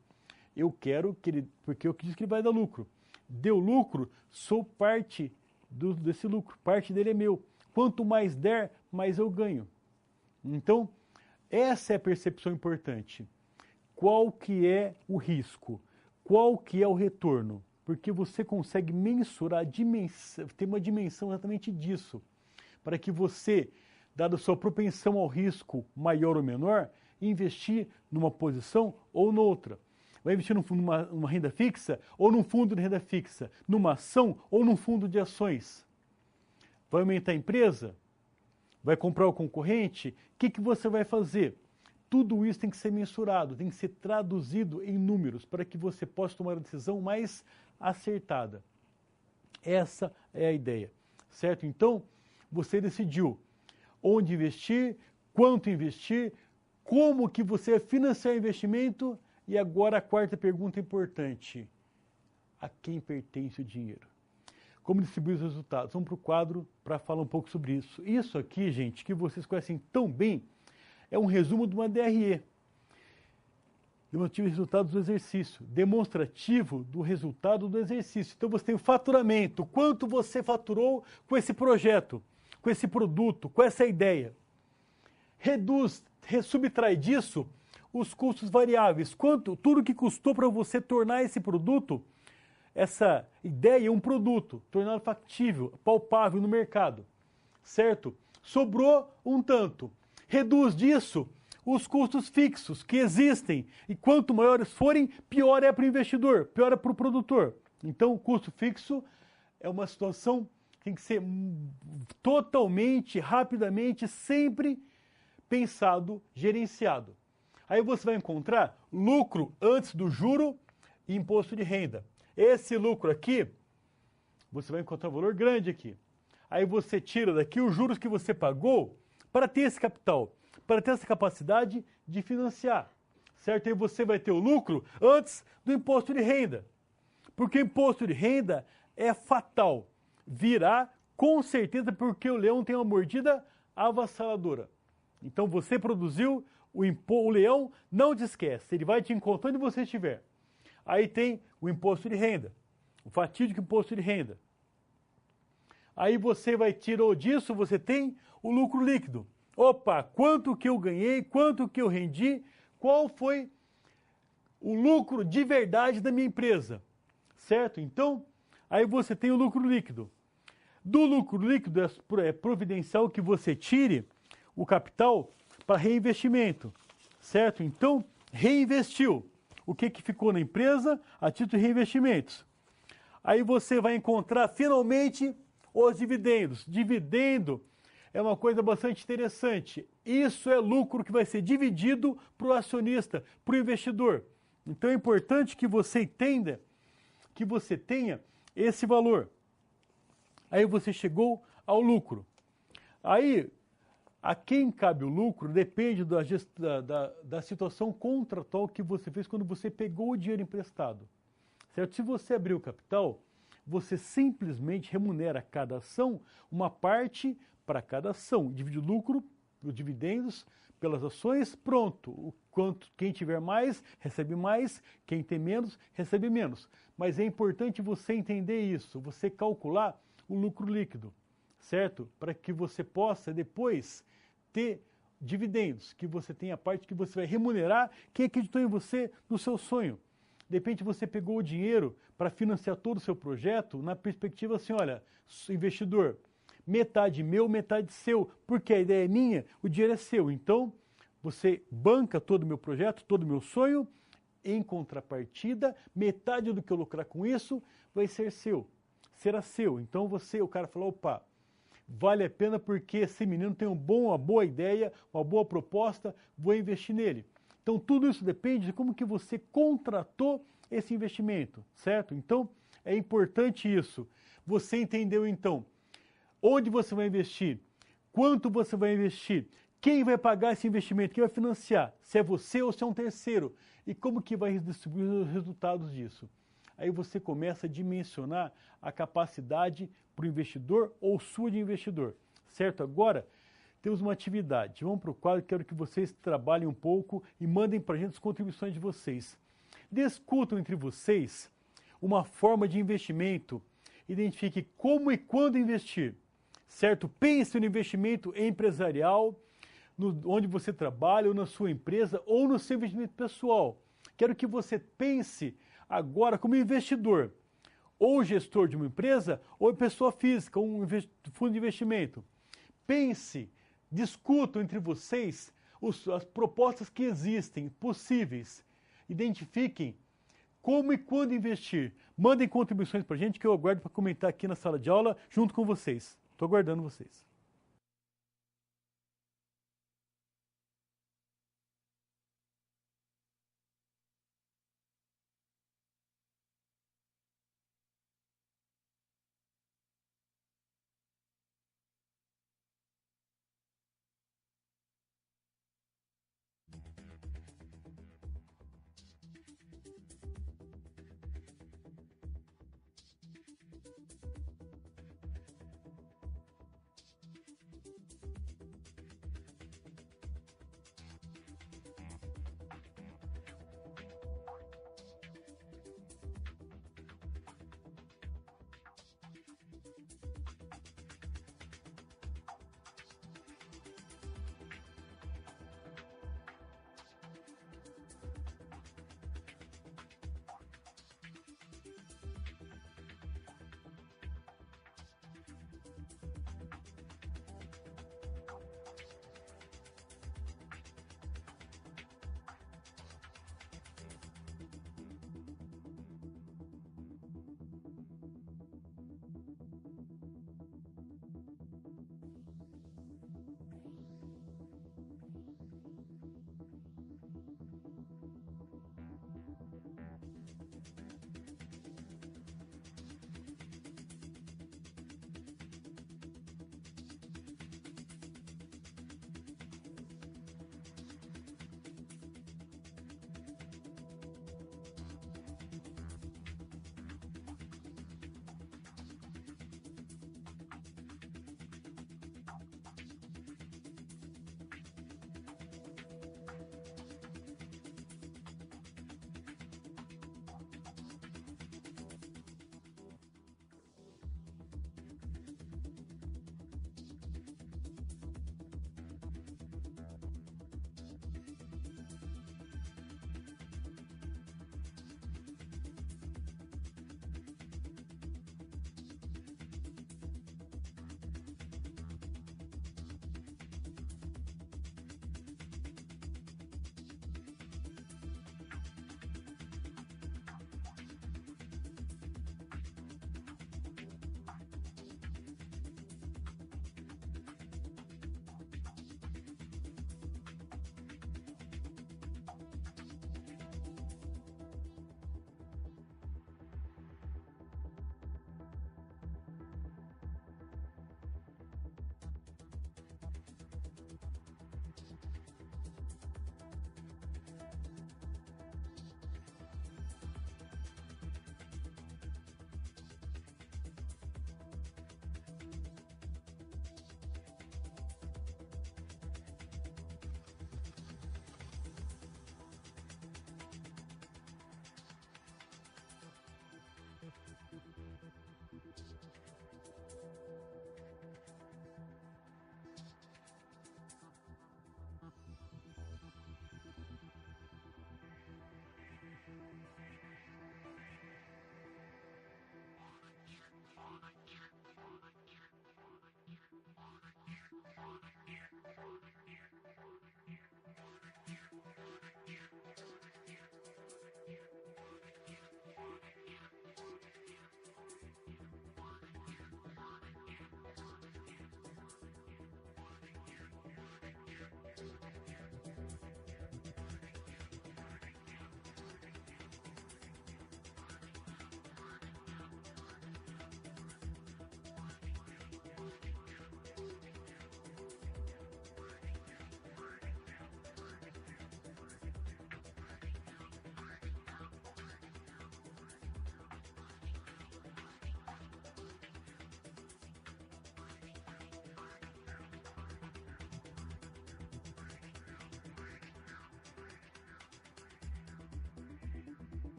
eu quero que ele, porque eu acredito que ele vai dar lucro. Deu lucro, sou parte desse lucro, parte dele é meu. Quanto mais der, mais eu ganho. Então, essa é a percepção importante. Qual que é o risco? Qual que é o retorno? Porque você consegue mensurar, ter uma dimensão exatamente disso. para que você, dada a sua propensão ao risco maior ou menor, investir numa posição ou noutra. Vai investir numa renda fixa ou num fundo de renda fixa, numa ação ou num fundo de ações. Vai aumentar a empresa? Vai comprar o concorrente? O que você vai fazer? Tudo isso tem que ser mensurado, tem que ser traduzido em números para que você possa tomar a decisão mais acertada. Essa é a ideia, certo? Então, você decidiu onde investir, quanto investir, como que você vai financiar o investimento e agora a quarta pergunta importante: a quem pertence o dinheiro? Como distribuir os resultados? Vamos para o quadro para falar um pouco sobre isso. Isso aqui, gente, que vocês conhecem tão bem, é um resumo de uma DRE. Demonstrativo de resultados do exercício. Demonstrativo do resultado do exercício. Então você tem o faturamento. Quanto você faturou com esse projeto, com esse produto, com essa ideia. Subtrai disso os custos variáveis. Tudo que custou para você tornar esse produto, essa ideia, um produto, torná-lo factível, palpável no mercado, certo? Sobrou um tanto. Reduz disso os custos fixos que existem, e quanto maiores forem, pior é para o investidor, pior é para o produtor. Então, o custo fixo é uma situação que tem que ser totalmente, rapidamente, sempre pensado, gerenciado. Aí você vai encontrar lucro antes do juro e imposto de renda. Esse lucro aqui, você vai encontrar um valor grande aqui. Aí você tira daqui os juros que você pagou para ter esse capital, para ter essa capacidade de financiar, certo? Aí você vai ter o lucro antes do imposto de renda, porque o imposto de renda é fatal, virá com certeza, porque o leão tem uma mordida avassaladora. Então você produziu, o leão não te esquece, ele vai te encontrar onde você estiver. Aí tem o imposto de renda, o fatídico imposto de renda. Aí você vai tirar disso, você tem o lucro líquido. Opa, quanto que eu ganhei, quanto que eu rendi, qual foi o lucro de verdade da minha empresa, certo? Então, aí você tem o lucro líquido. Do lucro líquido é providencial que você tire o capital para reinvestimento, certo? Então, reinvestiu. O que ficou na empresa a título de reinvestimentos. Aí você vai encontrar finalmente os dividendos. Dividendo é uma coisa bastante interessante. Isso é lucro que vai ser dividido para o acionista, para o investidor. Então é importante que você entenda, que você tenha esse valor. Aí você chegou ao lucro. Aí, a quem cabe o lucro depende da situação contratual que você fez quando você pegou o dinheiro emprestado. Certo? Se você abrir o capital, você simplesmente remunera cada ação uma parte para cada ação. Divide o lucro, os dividendos, pelas ações, pronto. Quem tiver mais, recebe mais. Quem tem menos, recebe menos. Mas é importante você entender isso, você calcular o lucro líquido, certo? Para que você possa depois ter dividendos, que você tenha a parte que você vai remunerar quem acreditou em você no seu sonho. De repente você pegou o dinheiro para financiar todo o seu projeto na perspectiva assim, olha, investidor, metade meu, metade seu, porque a ideia é minha, o dinheiro é seu. Então, você banca todo o meu projeto, todo o meu sonho, em contrapartida, metade do que eu lucrar com isso vai ser seu, será seu. Então o cara falou, opa, vale a pena porque esse menino tem uma boa ideia, uma boa proposta, vou investir nele. Então tudo isso depende de como que você contratou esse investimento, certo? Então é importante isso. Você entendeu então onde você vai investir, quanto você vai investir, quem vai pagar esse investimento, quem vai financiar, se é você ou se é um terceiro, e como que vai distribuir os resultados disso. Aí você começa a dimensionar a capacidade para o investidor ou sua de investidor, certo? Agora, temos uma atividade. Vamos para o quadro, quero que vocês trabalhem um pouco e mandem para a gente as contribuições de vocês. Discutam entre vocês uma forma de investimento, identifique como e quando investir, certo? Pense no investimento empresarial, onde você trabalha, ou na sua empresa, ou no seu investimento pessoal. Quero que você pense agora como investidor, ou gestor de uma empresa, ou pessoa física, um fundo de investimento. pense, discutam entre vocês as propostas que existem, possíveis. Identifiquem como e quando investir. Mandem contribuições para a gente que eu aguardo para comentar aqui na sala de aula junto com vocês. Estou aguardando vocês.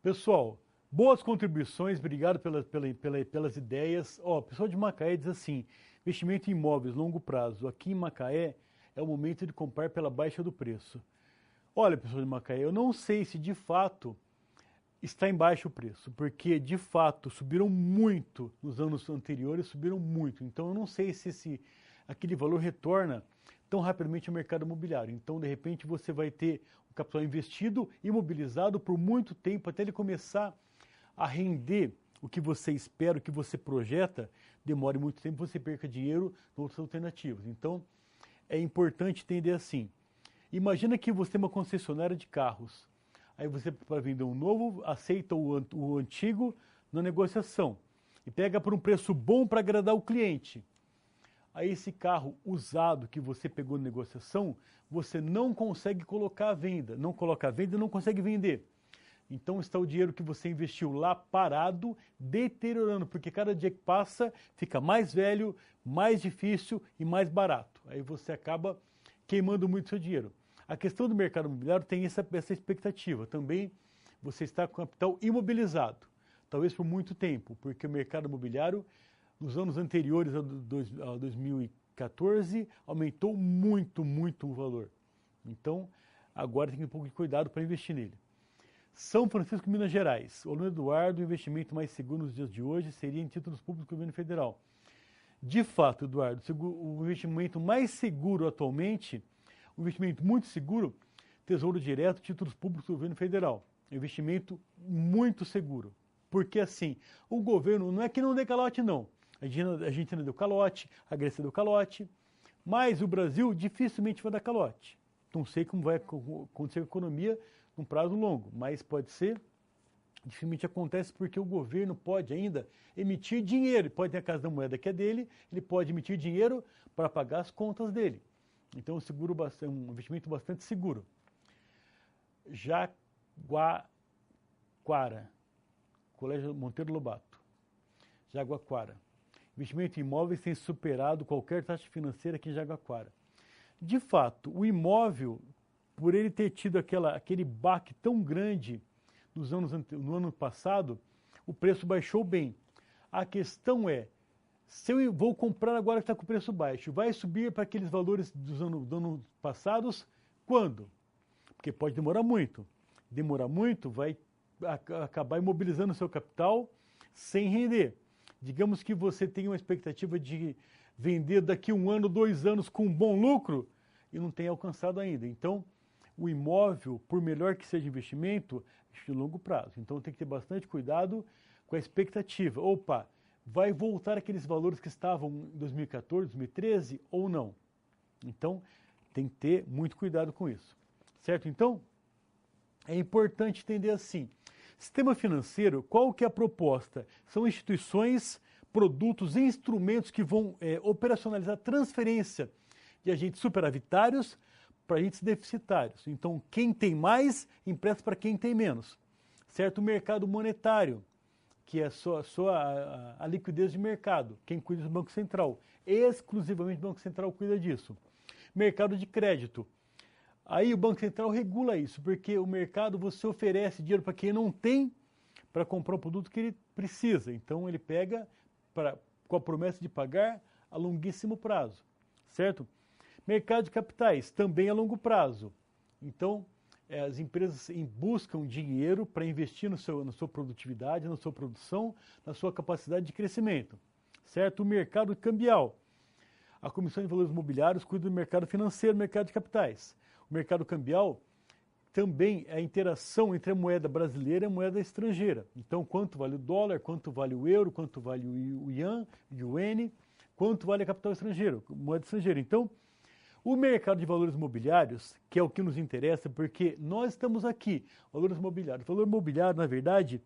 Pessoal, Boas contribuições, obrigado pelas ideias. Ó, o pessoal de Macaé diz assim, investimento em imóveis, longo prazo. Aqui em Macaé é o momento de comprar pela baixa do preço. Olha, pessoal de Macaé, eu não sei se de fato está em baixo o preço, porque de fato subiram muito nos anos anteriores, subiram muito. Então eu não sei se aquele valor retorna tão rapidamente ao mercado imobiliário. Então, de repente, você vai ter o capital investido, imobilizado por muito tempo, até ele começar a render o que você espera, o que você projeta, demore muito tempo, você perca dinheiro em outras alternativas. Então, é importante entender assim. Imagina que você é uma concessionária de carros. Aí você, para vender um novo, aceita o antigo na negociação e pega por um preço bom para agradar o cliente. Aí esse carro usado que você pegou na negociação, você não consegue colocar à venda. Não coloca à venda e não consegue vender. Então está o dinheiro que você investiu lá parado, deteriorando, porque cada dia que passa fica mais velho, mais difícil e mais barato. Aí você acaba queimando muito seu dinheiro. A questão do mercado imobiliário tem essa expectativa. Também você está com capital imobilizado, talvez por muito tempo, porque o mercado imobiliário, nos anos anteriores a 2014, aumentou muito o valor. Então, agora tem que ter um pouco de cuidado para investir nele. São Francisco, Minas Gerais. Olano Eduardo, o investimento mais seguro nos dias de hoje seria em títulos públicos do governo federal. De fato, Eduardo, o investimento mais seguro atualmente, um investimento muito seguro, Tesouro Direto, títulos públicos do governo federal. Investimento muito seguro. Porque assim, o governo não é que não dê calote, não. A Argentina deu calote, a Grécia deu calote, mas o Brasil dificilmente vai dar calote. Não sei como vai acontecer a economia num prazo longo, mas pode ser, dificilmente acontece porque o governo pode ainda emitir dinheiro, pode ter a Casa da Moeda que é dele, ele pode emitir dinheiro para pagar as contas dele. Então é um investimento bastante seguro. Jaguaquara, Colégio Monteiro Lobato, Jaguaquara. Investimento em imóveis tem superado qualquer taxa financeira aqui em Jaguaquara. De fato, o imóvel, por ele ter tido aquele baque tão grande no ano passado, o preço baixou bem. A questão é, se eu vou comprar agora que está com o preço baixo, vai subir para aqueles valores dos anos passados? Quando? Porque pode demorar muito. Demorar muito vai acabar imobilizando o seu capital sem render. Digamos que você tem uma expectativa de vender daqui 1 ano, 2 anos com um bom lucro e não tem alcançado ainda. Então, o imóvel, por melhor que seja investimento, é de longo prazo. Então tem que ter bastante cuidado com a expectativa. Opa, vai voltar aqueles valores que estavam em 2014, 2013 ou não? Então tem que ter muito cuidado com isso. Certo? Então, é importante entender assim. Sistema financeiro, qual que é a proposta? São instituições, produtos e instrumentos que vão operacionalizar transferência de agentes superavitários para agentes deficitários. Então, quem tem mais, empresta para quem tem menos. Certo? O mercado monetário, que é a liquidez de mercado. Quem cuida do Banco Central. Exclusivamente o Banco Central cuida disso. Mercado de crédito. Aí o Banco Central regula isso, porque o mercado você oferece dinheiro para quem não tem para comprar o produto que ele precisa. Então, ele pega com a promessa de pagar a longuíssimo prazo. Certo? Mercado de capitais, também a longo prazo. Então, as empresas buscam dinheiro para investir na sua produtividade, na sua produção, na sua capacidade de crescimento. Certo? O mercado cambial. A Comissão de Valores Imobiliários cuida do mercado financeiro, mercado de capitais. O mercado cambial também é a interação entre a moeda brasileira e a moeda estrangeira. Então, quanto vale o dólar, quanto vale o euro, quanto vale o iene, quanto vale a capital estrangeiro, moeda estrangeira. Então, o mercado de valores imobiliários, que é o que nos interessa, porque nós estamos aqui, valores imobiliários. Valor imobiliário, na verdade,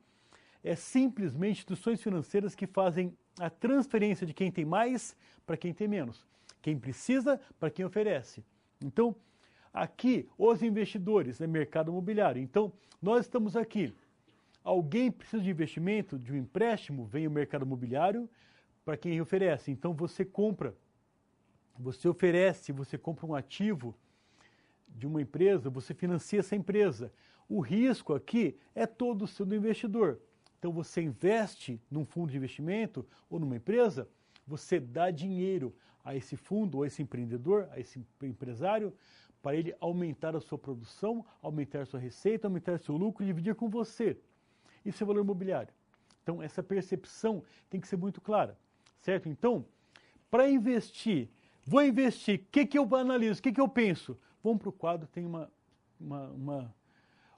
é simplesmente instituições financeiras que fazem a transferência de quem tem mais para quem tem menos. Quem precisa para quem oferece. Então, aqui, os investidores, mercado imobiliário. Então, nós estamos aqui. Alguém precisa de investimento, de um empréstimo, vem o mercado imobiliário para quem oferece. Então, você compra. Você oferece, você compra um ativo de uma empresa, você financia essa empresa. O risco aqui é todo do investidor. Então você investe num fundo de investimento ou numa empresa, você dá dinheiro a esse fundo, ou a esse empreendedor, a esse empresário, para ele aumentar a sua produção, aumentar a sua receita, aumentar o seu lucro e dividir com você. Isso é valor imobiliário. Então essa percepção tem que ser muito clara, certo? Então, para investir, vou investir, o que eu analiso, o que eu penso? Vamos para o quadro, tem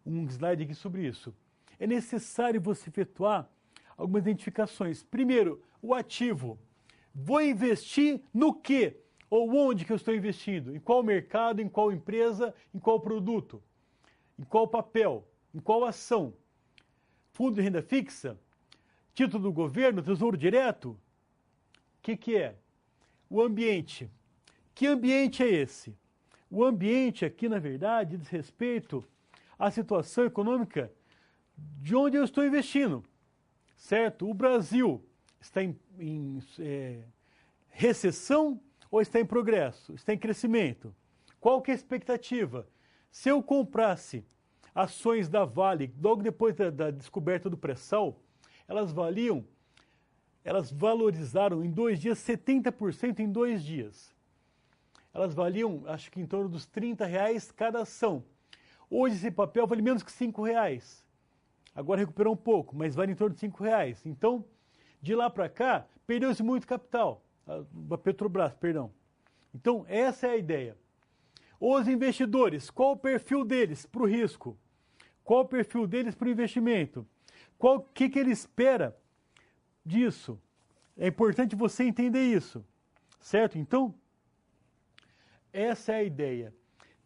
um slide aqui sobre isso. É necessário você efetuar algumas identificações. Primeiro, o ativo. Vou investir no quê? Ou onde que eu estou investindo? Em qual mercado, em qual empresa, em qual produto? Em qual papel? Em qual ação? Fundo de renda fixa? Título do governo? Tesouro direto? O que é? O ambiente. Que ambiente é esse? O ambiente aqui, na verdade, diz respeito à situação econômica de onde eu estou investindo, certo? O Brasil está em recessão ou está em progresso? Está em crescimento? Qual que é a expectativa? Se eu comprasse ações da Vale logo depois da descoberta do pré-sal, elas valorizaram em 2 dias 70% em 2 dias. Elas valiam, acho que em torno dos R$30 cada ação. Hoje esse papel vale menos que R$5. Agora recuperou um pouco, mas vale em torno de R$5. Então, de lá para cá, perdeu-se muito capital. A Petrobras, perdão. Então, essa é a ideia. Os investidores, qual o perfil deles para o risco? Qual o perfil deles para o investimento? O que ele espera disso? É importante você entender isso, certo? Então, essa é a ideia.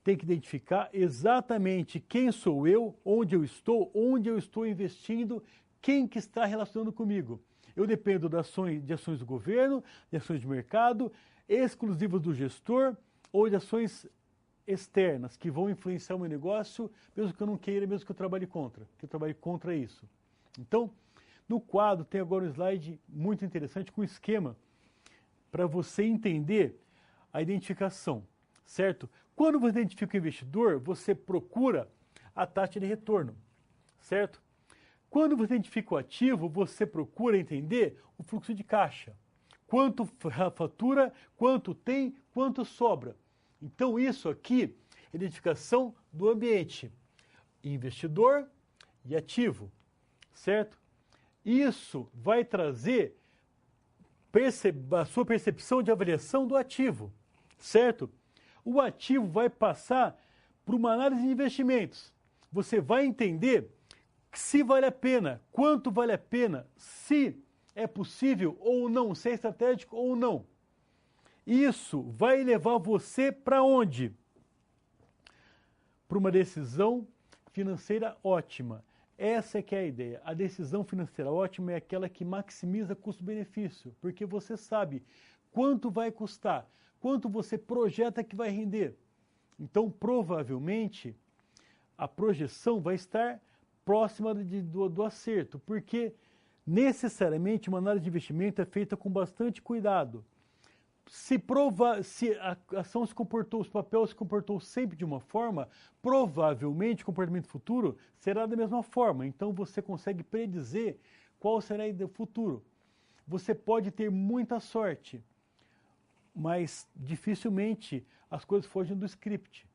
Tem que identificar exatamente quem sou eu, onde eu estou investindo, quem que está relacionando comigo. Eu dependo de ações do governo, de ações de mercado, exclusivas do gestor ou de ações externas que vão influenciar o meu negócio, mesmo que eu não queira, mesmo que eu trabalhe contra isso. Então, no quadro tem agora um slide muito interessante com um esquema para você entender a identificação, certo? Quando você identifica o investidor, você procura a taxa de retorno, certo? Quando você identifica o ativo, você procura entender o fluxo de caixa. Quanto fatura, quanto tem, quanto sobra. Então isso aqui é identificação do ambiente. Investidor e ativo, certo? Isso vai trazer a sua percepção de avaliação do ativo, certo? O ativo vai passar por uma análise de investimentos. Você vai entender se vale a pena, quanto vale a pena, se é possível ou não, se é estratégico ou não. Isso vai levar você para onde? Para uma decisão financeira ótima. Essa é que é a ideia. A decisão financeira ótima é aquela que maximiza custo-benefício, porque você sabe quanto vai custar, quanto você projeta que vai render. Então, provavelmente, a projeção vai estar próxima do acerto, porque necessariamente uma análise de investimento é feita com bastante cuidado. Se a ação se comportou, os papéis se comportou sempre de uma forma, provavelmente o comportamento futuro será da mesma forma. Então você consegue predizer qual será o futuro. Você pode ter muita sorte, mas dificilmente as coisas fogem do script.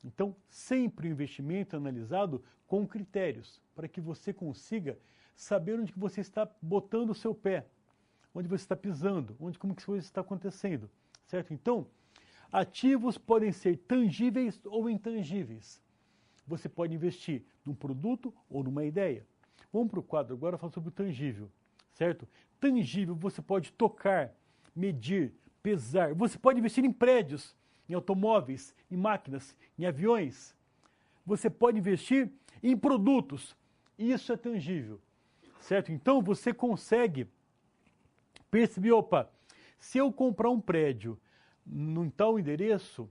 Então, sempre o investimento é analisado com critérios, para que você consiga saber onde que você está botando o seu pé, onde você está pisando, como que isso está acontecendo, certo? Então, ativos podem ser tangíveis ou intangíveis. Você pode investir num produto ou numa ideia. Vamos para o quadro agora falar sobre o tangível, certo? Tangível você pode tocar, medir, pesar. Você pode investir em prédios, em automóveis, em máquinas, em aviões. Você pode investir em produtos. Isso é tangível, certo? Então você consegue perceber, se eu comprar um prédio num tal endereço,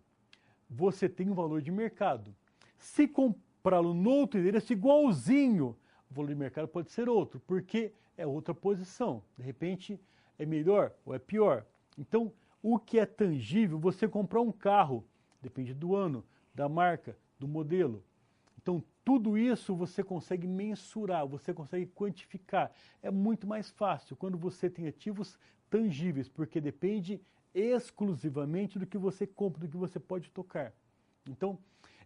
você tem um valor de mercado. Se comprá-lo no outro endereço igualzinho, o valor de mercado pode ser outro, porque é outra posição. De repente é melhor ou é pior. Então, o que é tangível, você comprar um carro, depende do ano, da marca, do modelo. Então, tudo isso você consegue mensurar, você consegue quantificar. É muito mais fácil quando você tem ativos tangíveis, porque depende exclusivamente do que você compra, do que você pode tocar. Então,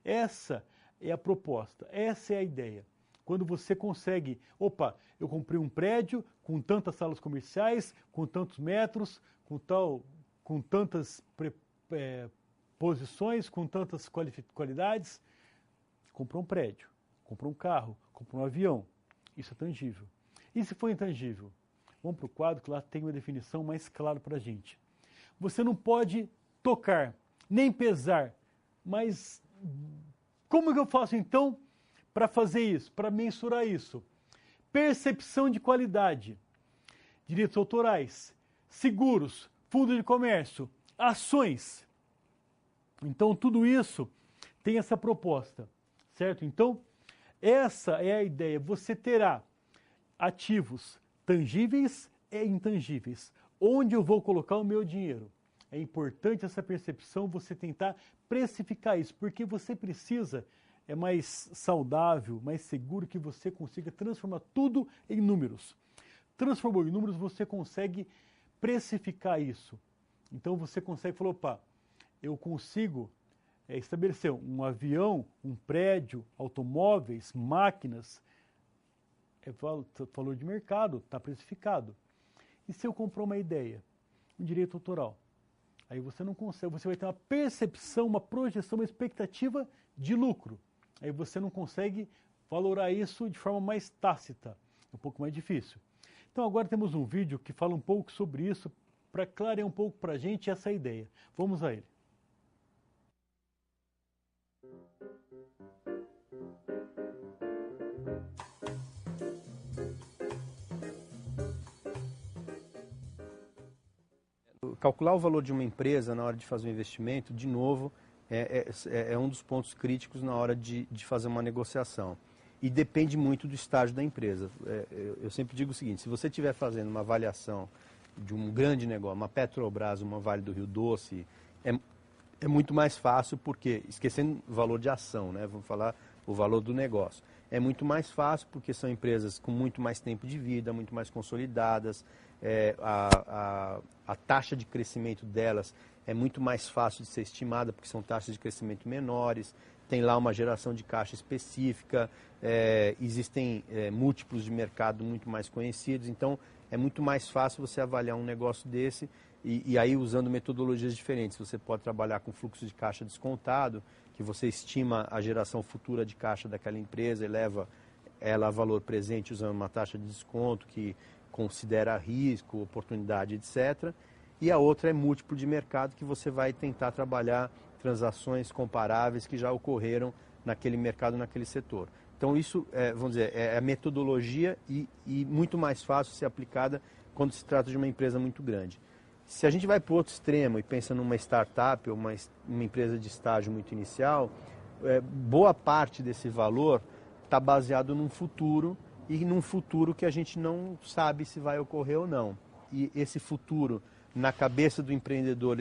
essa é a proposta, essa é a ideia. Quando você consegue, opa, eu comprei um prédio com tantas salas comerciais, com tantos metros, com tantas posições, com tantas qualidades, comprou um prédio, comprou um carro, comprou um avião. Isso é tangível. E se for intangível? Vamos para o quadro que lá tem uma definição mais clara para a gente. Você não pode tocar, nem pesar, mas como que eu faço então para fazer isso, para mensurar isso? Percepção de qualidade, direitos autorais, seguros, fundo de comércio, ações. Então tudo isso tem essa proposta, certo? Então essa é a ideia, você terá ativos tangíveis e intangíveis. Onde eu vou colocar o meu dinheiro? É importante essa percepção, você tentar precificar isso, porque você precisa, é mais saudável, mais seguro que você consiga transformar tudo em números. Transformou em números, você consegue precificar isso. Então você consegue falar, opa, eu consigo estabelecer um avião, um prédio, automóveis, máquinas, valor de mercado, está precificado. E se eu comprar uma ideia, um direito autoral? Aí você não consegue, você vai ter uma percepção, uma projeção, uma expectativa de lucro. Aí você não consegue valorar isso de forma mais tácita, é um pouco mais difícil. Então agora temos um vídeo que fala um pouco sobre isso, para clarear um pouco para a gente essa ideia. Vamos a ele. Calcular o valor de uma empresa na hora de fazer um investimento, de novo, é um dos pontos críticos na hora de fazer uma negociação. E depende muito do estágio da empresa. Eu sempre digo o seguinte, se você estiver fazendo uma avaliação de um grande negócio, uma Petrobras, uma Vale do Rio Doce, é muito mais fácil porque, esquecendo o valor de ação, né? Vamos falar o valor do negócio. É muito mais fácil porque são empresas com muito mais tempo de vida, muito mais consolidadas, a taxa de crescimento delas é muito mais fácil de ser estimada porque são taxas de crescimento menores, tem lá uma geração de caixa específica, existem múltiplos de mercado muito mais conhecidos, então é muito mais fácil você avaliar um negócio desse e aí usando metodologias diferentes. Você pode trabalhar com fluxo de caixa descontado, que você estima a geração futura de caixa daquela empresa e leva ela a valor presente usando uma taxa de desconto que considera risco, oportunidade, etc. E a outra é múltiplo de mercado, que você vai tentar trabalhar transações comparáveis que já ocorreram naquele mercado, naquele setor. Então isso, vamos dizer, é a metodologia e muito mais fácil ser aplicada quando se trata de uma empresa muito grande. Se a gente vai para o outro extremo e pensa numa startup ou uma empresa de estágio muito inicial, boa parte desse valor está baseado num futuro e num futuro que a gente não sabe se vai ocorrer ou não. E esse futuro, na cabeça do empreendedor,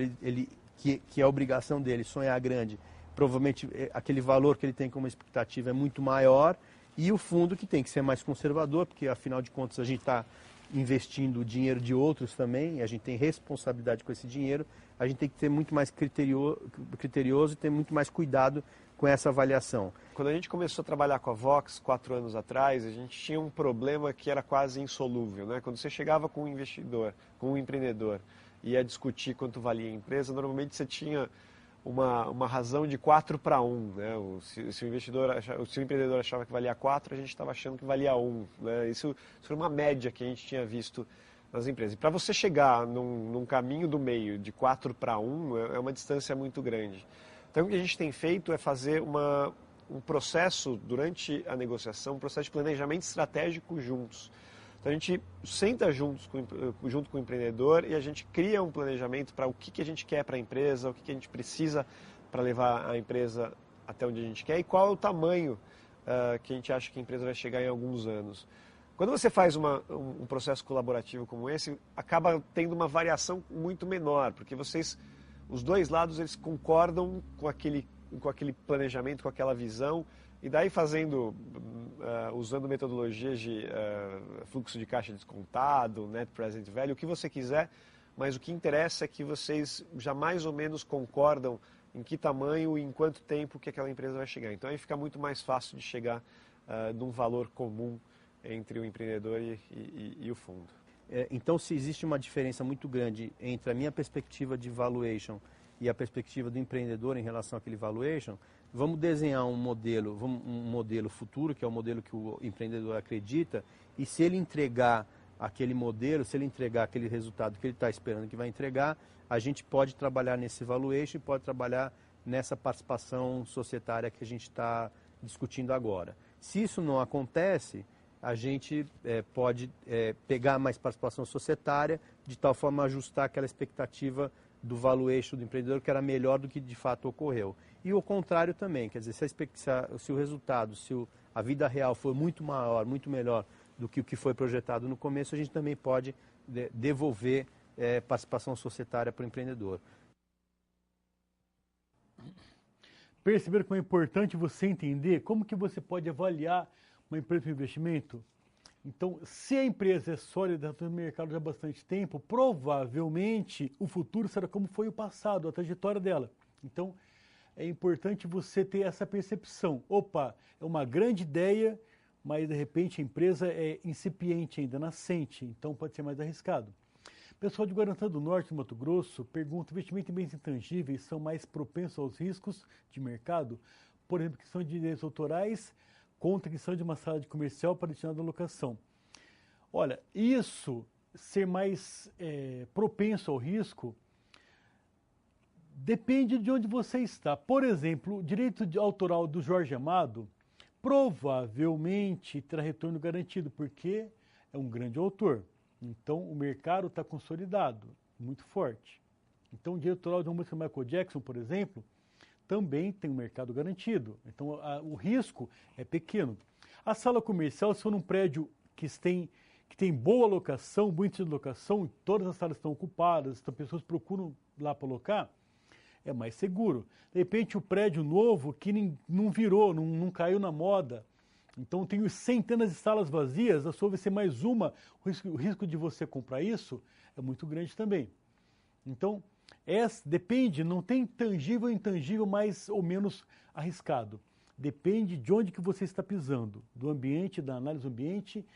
que é a obrigação dele sonhar grande, provavelmente aquele valor que ele tem como expectativa é muito maior, e o fundo que tem que ser mais conservador, porque afinal de contas a gente está investindo o dinheiro de outros também, e a gente tem responsabilidade com esse dinheiro, a gente tem que ter muito mais criterioso e ter muito mais cuidado com essa avaliação. Quando a gente começou a trabalhar com a Vox 4 anos atrás, a gente tinha um problema que era quase insolúvel, né? Quando você chegava com um investidor, com um empreendedor, e ia discutir quanto valia a empresa, normalmente você tinha uma razão de 4-1, né? Se o empreendedor achava que valia 4, a gente estava achando que valia 1, né? Isso foi uma média que a gente tinha visto nas empresas. E para você chegar num caminho do meio de 4-1, é uma distância muito grande. Então o que a gente tem feito é fazer um processo durante a negociação, um processo de planejamento estratégico juntos. Então a gente senta junto com o empreendedor e a gente cria um planejamento para o que a gente quer para a empresa, o que a gente precisa para levar a empresa até onde a gente quer e qual é o tamanho que a gente acha que a empresa vai chegar em alguns anos. Quando você faz um processo colaborativo como esse, acaba tendo uma variação muito menor, porque os dois lados eles concordam com aquele com aquele planejamento, com aquela visão, e daí usando metodologias de fluxo de caixa descontado, net present value, o que você quiser, mas o que interessa é que vocês já mais ou menos concordam em que tamanho e em quanto tempo que aquela empresa vai chegar. Então aí fica muito mais fácil de chegar num valor comum entre o empreendedor e o fundo. Então, se existe uma diferença muito grande entre a minha perspectiva de valuation e a perspectiva do empreendedor em relação àquele valuation, vamos desenhar um modelo futuro, que é o modelo que o empreendedor acredita, e se ele entregar aquele modelo, se ele entregar aquele resultado que ele está esperando que vai entregar, a gente pode trabalhar nesse valuation e pode trabalhar nessa participação societária que a gente está discutindo agora. Se isso não acontece, a gente pode pegar mais participação societária, de tal forma ajustar aquela expectativa do valuation do empreendedor, que era melhor do que de fato ocorreu. E o contrário também, quer dizer, se o resultado, a vida real for muito maior, muito melhor do que o que foi projetado no começo, a gente também pode devolver participação societária para o empreendedor. Perceber como é importante você entender como que você pode avaliar uma empresa de investimento? Então, se a empresa é sólida no mercado já há bastante tempo, provavelmente o futuro será como foi o passado, a trajetória dela. Então, é importante você ter essa percepção. Opa, é uma grande ideia, mas de repente a empresa é incipiente ainda, nascente, então pode ser mais arriscado. Pessoal de Guarantã do Norte, Mato Grosso, pergunta: investimento em bens intangíveis são mais propensos aos riscos de mercado? Por exemplo, questão de direitos autorais contra a questão de uma sala de comercial para destinada à locação. Olha, isso ser mais propenso ao risco depende de onde você está. Por exemplo, o direito autoral do Jorge Amado provavelmente terá retorno garantido, porque é um grande autor. Então, o mercado está consolidado, muito forte. Então, o direito autoral de uma música do Michael Jackson, por exemplo, também tem um mercado garantido. Então, o risco é pequeno. A sala comercial, se for num prédio que tem boa locação, bom índice de locação, todas as salas estão ocupadas, então pessoas procuram lá para alocar, é mais seguro. De repente, o prédio novo que não virou, não caiu na moda, então tem centenas de salas vazias, a sua vai ser mais uma, o risco de você comprar isso é muito grande também. Então, depende, não tem tangível ou intangível mais ou menos arriscado. Depende de onde que você está pisando, do ambiente, da análise do ambiente,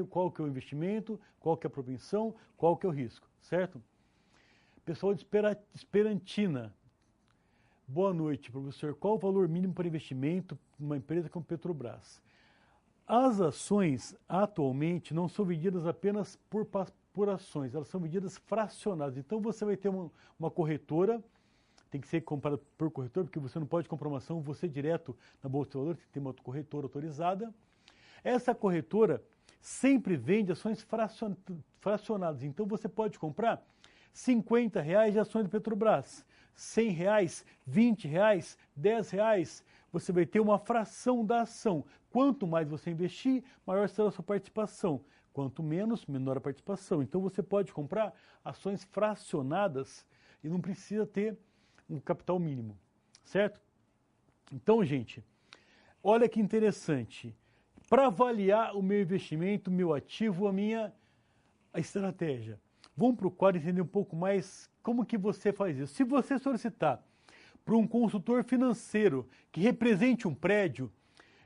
qual que é o investimento, qual que é a propensão, qual que é o risco, certo? Pessoal de Esperantina, boa noite, professor. Qual o valor mínimo para investimento numa empresa como Petrobras? As ações atualmente não são vendidas apenas por ações, elas são vendidas fracionadas. Então você vai ter uma corretora, tem que ser comprada por corretor, porque você não pode comprar uma ação você direto na Bolsa de Valores, tem que ter uma corretora autorizada. Essa corretora sempre vende ações fracionadas, então você pode comprar R$50 de ações do Petrobras, R$100, R$20, R$10, você vai ter uma fração da ação. Quanto mais você investir, maior será a sua participação. Quanto menos, menor a participação. Então você pode comprar ações fracionadas e não precisa ter um capital mínimo, certo? Então, gente, olha que interessante. Para avaliar o meu investimento, o meu ativo, a estratégia, vamos para o quadro entender um pouco mais como que você faz isso. Se você solicitar para um consultor financeiro que represente um prédio,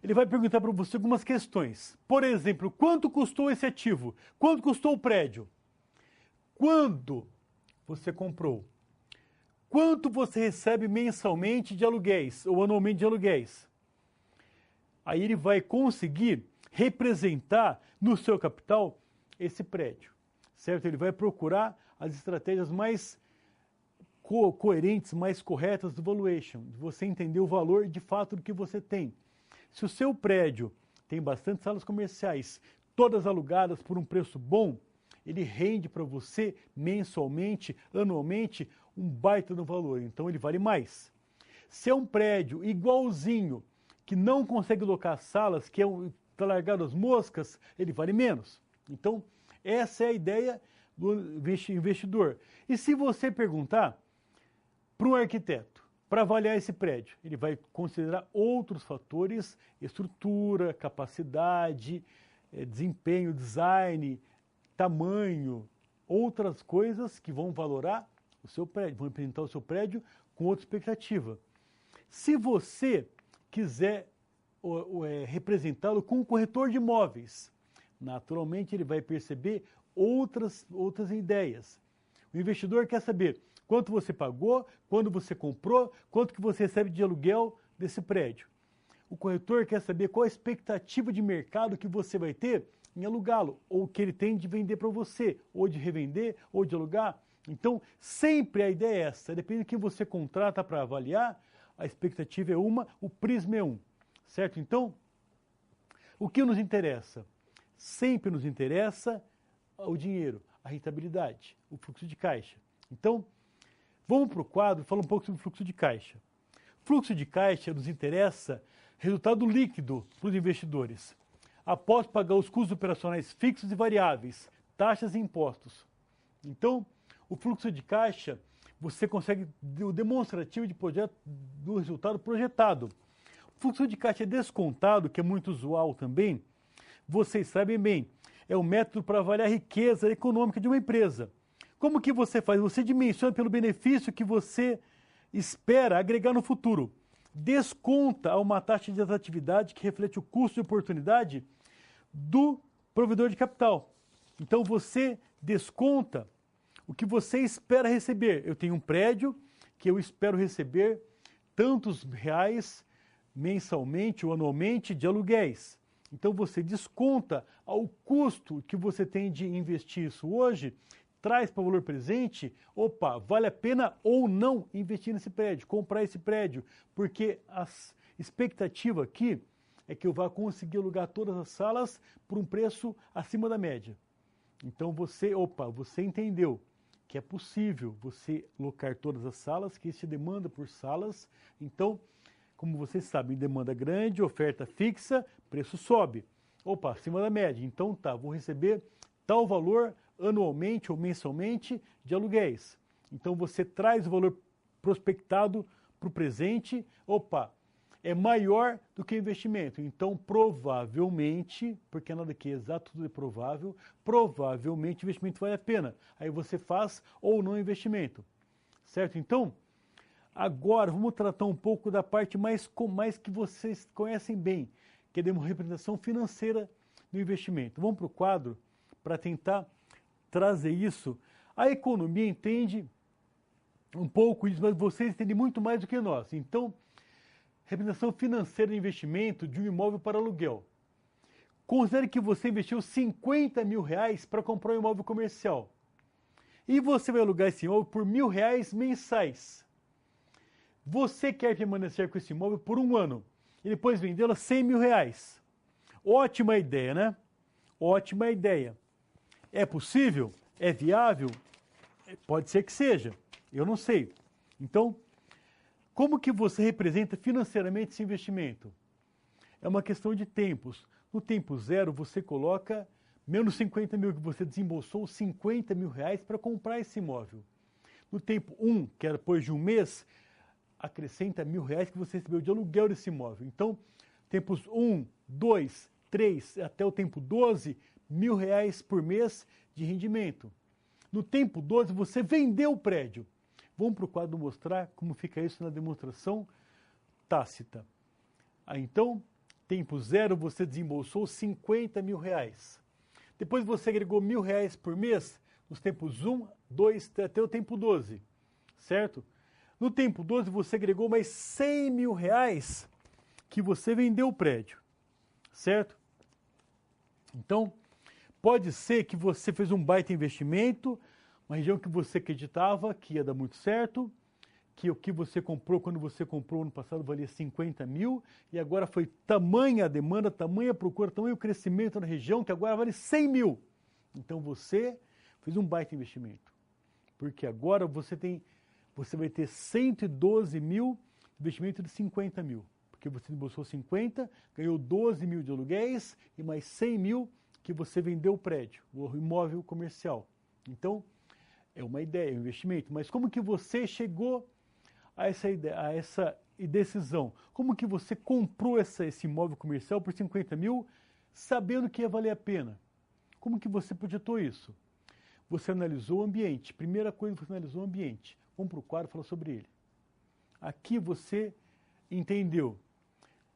ele vai perguntar para você algumas questões. Por exemplo, quanto custou esse ativo? Quanto custou o prédio? Quando você comprou? Quanto você recebe mensalmente de aluguéis ou anualmente de aluguéis? Aí ele vai conseguir representar no seu capital esse prédio, certo? Ele vai procurar as estratégias mais coerentes, mais corretas do valuation, de você entender o valor de fato do que você tem. Se o seu prédio tem bastante salas comerciais, todas alugadas por um preço bom, ele rende para você mensalmente, anualmente, um baita no valor, então ele vale mais. Se é um prédio igualzinho, que não consegue locar salas, que está largado as moscas, ele vale menos. Então, essa é a ideia do investidor. E se você perguntar para um arquiteto, para avaliar esse prédio? Ele vai considerar outros fatores, estrutura, capacidade, desempenho, design, tamanho, outras coisas que vão valorar o seu prédio, vão representar o seu prédio com outra expectativa. Se você quiser representá-lo com um corretor de imóveis, naturalmente ele vai perceber outras ideias. O investidor quer saber quanto você pagou, quando você comprou, quanto que você recebe de aluguel desse prédio. O corretor quer saber qual a expectativa de mercado que você vai ter em alugá-lo, ou que ele tem de vender para você, ou de revender, ou de alugar. Então, sempre a ideia é essa, depende de quem você contrata para avaliar, a expectativa é uma, o prisma é um, certo? Então, o que nos interessa? Sempre nos interessa o dinheiro, a rentabilidade, o fluxo de caixa. Então, vamos para o quadro, fala um pouco sobre o fluxo de caixa. Fluxo de caixa nos interessa resultado líquido para os investidores, após pagar os custos operacionais fixos e variáveis, taxas e impostos. Então, o fluxo de caixa, você consegue o demonstrativo de projeto do resultado projetado. O fluxo de caixa descontado, que é muito usual também, vocês sabem bem, é o método para avaliar a riqueza econômica de uma empresa. Como que você faz? Você dimensiona pelo benefício que você espera agregar no futuro. Desconta a uma taxa de atratividade que reflete o custo de oportunidade do provedor de capital. Então você desconta o que você espera receber. Eu tenho um prédio que eu espero receber tantos reais mensalmente ou anualmente de aluguéis. Então você desconta ao custo que você tem de investir isso hoje, traz para o valor presente, opa, vale a pena ou não investir nesse prédio, comprar esse prédio, porque a expectativa aqui é que eu vá conseguir alugar todas as salas por um preço acima da média. Então você entendeu que é possível você locar todas as salas, que existe demanda por salas. Então, como vocês sabem, demanda grande, oferta fixa, preço sobe. Opa, acima da média. Então tá, vou receber tal valor anualmente ou mensalmente de aluguéis. Então você traz o valor prospectado para o presente, opa, é maior do que o investimento. Então provavelmente, porque nada aqui é exato, tudo é provável, provavelmente o investimento vale a pena. Aí você faz ou não investimento, certo? Então, agora vamos tratar um pouco da parte mais que vocês conhecem bem, que é uma representação financeira do investimento. Vamos para o quadro para tentar trazer isso. A economia entende um pouco isso, mas vocês entendem muito mais do que nós. Então, representação financeira de investimento de um imóvel para aluguel. Considere que você investiu 50 mil reais para comprar um imóvel comercial. E você vai alugar esse imóvel por R$1.000 mensais. Você quer permanecer com esse imóvel por um ano e depois vendê-lo a 100 mil reais. Ótima ideia, né? Ótima ideia. É possível? É viável? Pode ser que seja. Eu não sei. Então, como que você representa financeiramente esse investimento? É uma questão de tempos. No tempo zero, você coloca menos 50 mil, que você desembolsou 50 mil reais para comprar esse imóvel. No tempo 1, que era depois de um mês, acrescenta R$1.000 que você recebeu de aluguel desse imóvel. Então, tempos 1, 2, 3, até o tempo 12, R$1.000 por mês de rendimento. No tempo 12, você vendeu o prédio. Vamos para o quadro mostrar como fica isso na demonstração tácita. Então, tempo 0, você desembolsou 50 mil reais. Depois você agregou R$1.000 por mês nos tempos 1, 2, até o tempo 12, certo? No tempo 12, você agregou mais 100 mil reais que você vendeu o prédio, certo? Então, pode ser que você fez um baita investimento, uma região que você acreditava que ia dar muito certo, que o que você comprou quando você comprou ano passado valia 50 mil, e agora foi tamanha a demanda, tamanha a procura, tamanho o crescimento na região, que agora vale 100 mil. Então você fez um baita investimento, porque agora você vai ter 112 mil de investimento de 50 mil, porque você embolsou 50, ganhou 12 mil de aluguéis e mais 100 mil que você vendeu o prédio, o imóvel comercial. Então, é uma ideia, é um investimento. Mas como que você chegou a essa decisão? Como que você comprou esse imóvel comercial por 50 mil, sabendo que ia valer a pena? Como que você projetou isso? Você analisou o ambiente. Primeira coisa, você analisou o ambiente. Vamos para o quadro e fala sobre ele. Aqui você entendeu.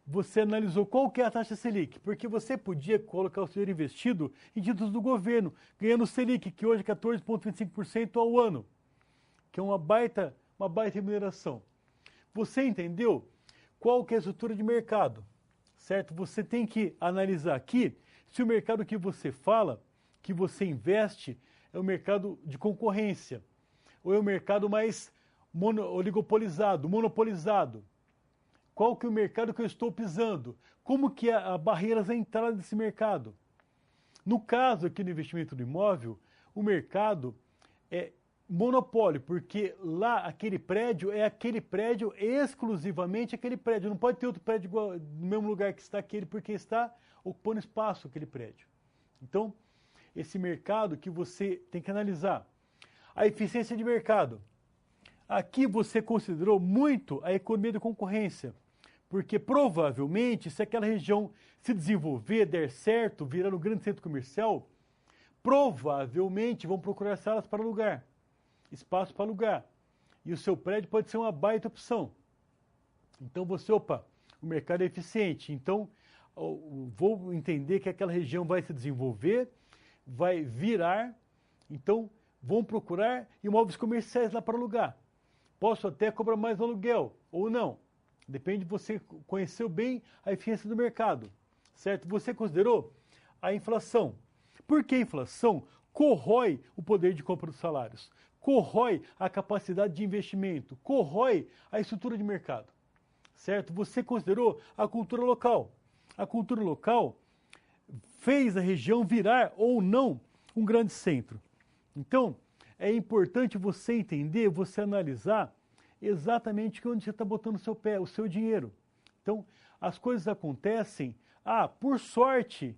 Você analisou qual que é a taxa Selic, porque você podia colocar o seu dinheiro investido em títulos do governo, ganhando Selic, que hoje é 14,25% ao ano, que é uma baita remuneração. Você entendeu qual que é a estrutura de mercado, certo? Você tem que analisar aqui se o mercado que você fala, que você investe, é um mercado de concorrência, ou é um mercado mais oligopolizado, monopolizado. Qual que é o mercado que eu estou pisando? Como que há barreiras à entrada desse mercado? No caso aqui no investimento do imóvel, o mercado é monopólio, porque lá aquele prédio é aquele prédio, exclusivamente aquele prédio. Não pode ter outro prédio igual, no mesmo lugar que está aquele, porque está ocupando espaço aquele prédio. Então, esse mercado que você tem que analisar. A eficiência de mercado. Aqui você considerou muito a economia da concorrência, porque provavelmente, se aquela região se desenvolver, der certo, virar um grande centro comercial, provavelmente vão procurar salas para alugar, espaço para alugar. E o seu prédio pode ser uma baita opção. Então você, o mercado é eficiente, então vou entender que aquela região vai se desenvolver, vai virar, então vão procurar imóveis comerciais lá para alugar. Posso até cobrar mais no aluguel, ou não. Depende de você conhecer bem a eficiência do mercado, certo? Você considerou a inflação. Por que a inflação corrói o poder de compra dos salários? Corrói a capacidade de investimento, corrói a estrutura de mercado, certo? Você considerou a cultura local. A cultura local fez a região virar ou não um grande centro. Então, é importante você entender, você analisar exatamente onde você está botando o seu pé, o seu dinheiro. Então, as coisas acontecem, por sorte.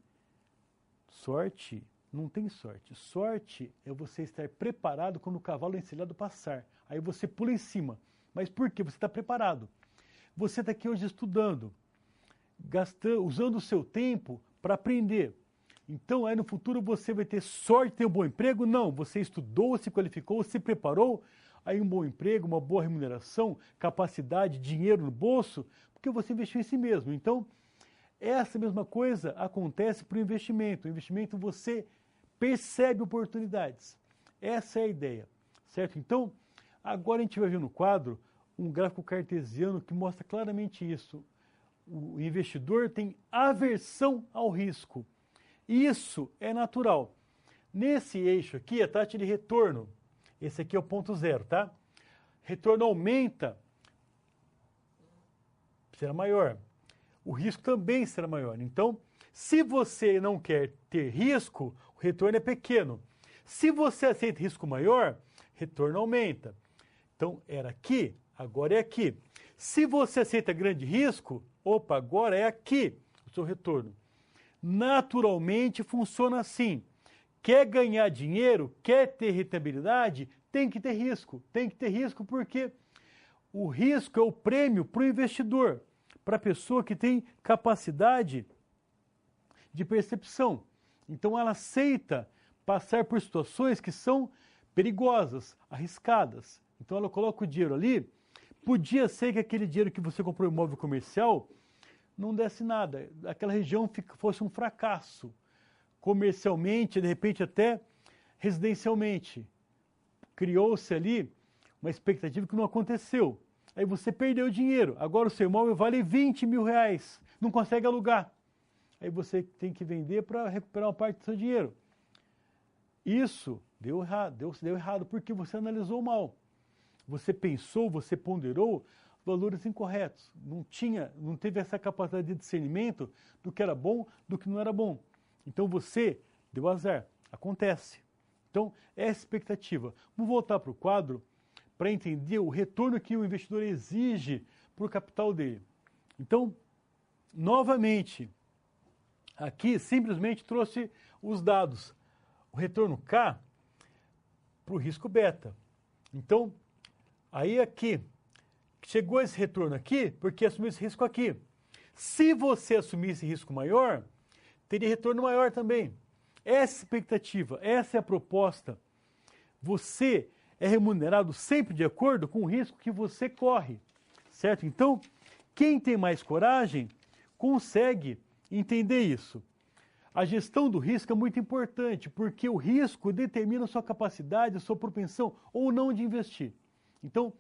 Sorte? Não tem sorte. Sorte é você estar preparado quando o cavalo encilhado passar. Aí você pula em cima. Mas por quê? Você está preparado. Você está aqui hoje estudando, usando o seu tempo para aprender. Então, aí no futuro você vai ter sorte de ter um bom emprego? Não, você estudou, se qualificou, se preparou, aí um bom emprego, uma boa remuneração, capacidade, dinheiro no bolso, porque você investiu em si mesmo. Então, essa mesma coisa acontece para o investimento. O investimento você percebe oportunidades. Essa é a ideia, certo? Então, agora a gente vai ver no quadro um gráfico cartesiano que mostra claramente isso. O investidor tem aversão ao risco. Isso é natural. Nesse eixo aqui, a taxa de retorno, esse aqui é o ponto zero, tá? Retorno aumenta, será maior. O risco também será maior. Então, se você não quer ter risco, o retorno é pequeno. Se você aceita risco maior, retorno aumenta. Então, era aqui, agora é aqui. Se você aceita grande risco, agora é aqui o seu retorno. Naturalmente funciona assim. Quer ganhar dinheiro, quer ter rentabilidade, tem que ter risco. Tem que ter risco porque o risco é o prêmio para o investidor, para a pessoa que tem capacidade de percepção. Então ela aceita passar por situações que são perigosas, arriscadas. Então ela coloca o dinheiro ali. Podia ser que aquele dinheiro que você comprou em imóvel comercial não desse nada, aquela região fosse um fracasso, comercialmente, de repente até residencialmente. Criou-se ali uma expectativa que não aconteceu. Aí você perdeu o dinheiro, agora o seu imóvel vale 20 mil reais, não consegue alugar. Aí você tem que vender para recuperar uma parte do seu dinheiro. Isso deu errado, porque você analisou mal. Você pensou, você ponderou valores incorretos. Não teve essa capacidade de discernimento do que era bom, do que não era bom. Então você deu azar. Acontece. Então, é a expectativa. Vamos voltar para o quadro para entender o retorno que o investidor exige para o capital dele. Então, novamente, aqui simplesmente trouxe os dados. O retorno K para o risco beta. Então, aí aqui, chegou esse retorno aqui porque assumiu esse risco aqui. Se você assumir esse risco maior, teria retorno maior também. Essa é a expectativa, essa é a proposta. Você é remunerado sempre de acordo com o risco que você corre, certo? Então, quem tem mais coragem consegue entender isso. A gestão do risco é muito importante, porque o risco determina a sua capacidade, a sua propensão ou não de investir. Então,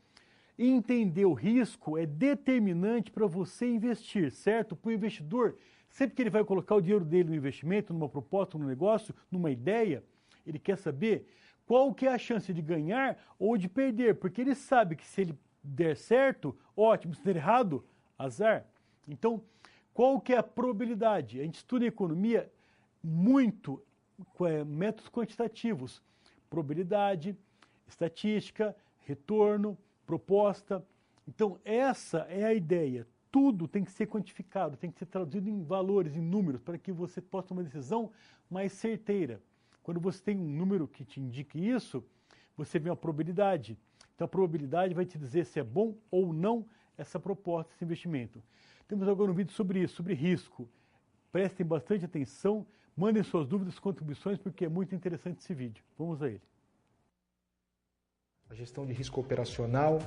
entender o risco é determinante para você investir, certo? Para o investidor, sempre que ele vai colocar o dinheiro dele no investimento, numa proposta, num negócio, numa ideia, ele quer saber qual que é a chance de ganhar ou de perder, porque ele sabe que se ele der certo, ótimo, se der errado, azar. Então, qual que é a probabilidade? A gente estuda em economia muito métodos quantitativos, probabilidade, estatística, retorno, proposta. Então, essa é a ideia. Tudo tem que ser quantificado, tem que ser traduzido em valores, em números, para que você possa tomar uma decisão mais certeira. Quando você tem um número que te indique isso, você vê uma probabilidade. Então, a probabilidade vai te dizer se é bom ou não essa proposta, esse investimento. Temos agora um vídeo sobre isso, sobre risco. Prestem bastante atenção, mandem suas dúvidas, contribuições, porque é muito interessante esse vídeo. Vamos a ele. A gestão de risco operacional,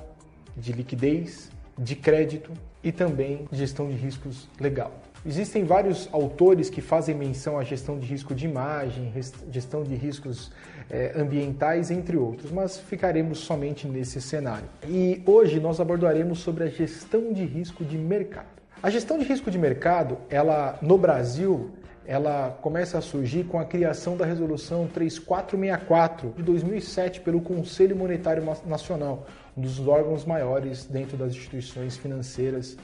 de liquidez, de crédito e também gestão de riscos legal. Existem vários autores que fazem menção à gestão de risco de imagem, gestão de riscos ambientais, entre outros, mas ficaremos somente nesse cenário. E hoje nós abordaremos sobre a gestão de risco de mercado. A gestão de risco de mercado, no Brasil, ela começa a surgir com a criação da Resolução 3464 de 2007 pelo Conselho Monetário Nacional, um dos órgãos maiores dentro das instituições financeiras,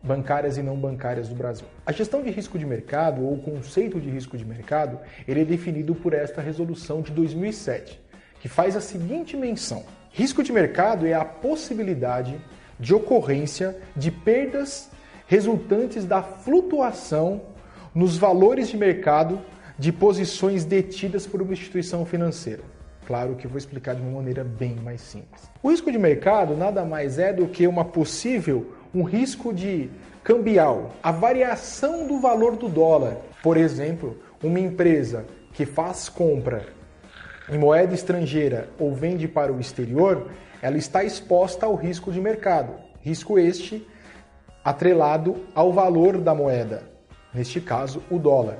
bancárias e não bancárias do Brasil. A gestão de risco de mercado, ou o conceito de risco de mercado, ele é definido por esta Resolução de 2007, que faz a seguinte menção: risco de mercado é a possibilidade de ocorrência de perdas resultantes da flutuação nos valores de mercado de posições detidas por uma instituição financeira. Claro que eu vou explicar de uma maneira bem mais simples. O risco de mercado nada mais é do que um risco de cambial. A variação do valor do dólar. Por exemplo, uma empresa que faz compra em moeda estrangeira ou vende para o exterior, ela está exposta ao risco de mercado. Risco este atrelado ao valor da moeda. Neste caso, o dólar.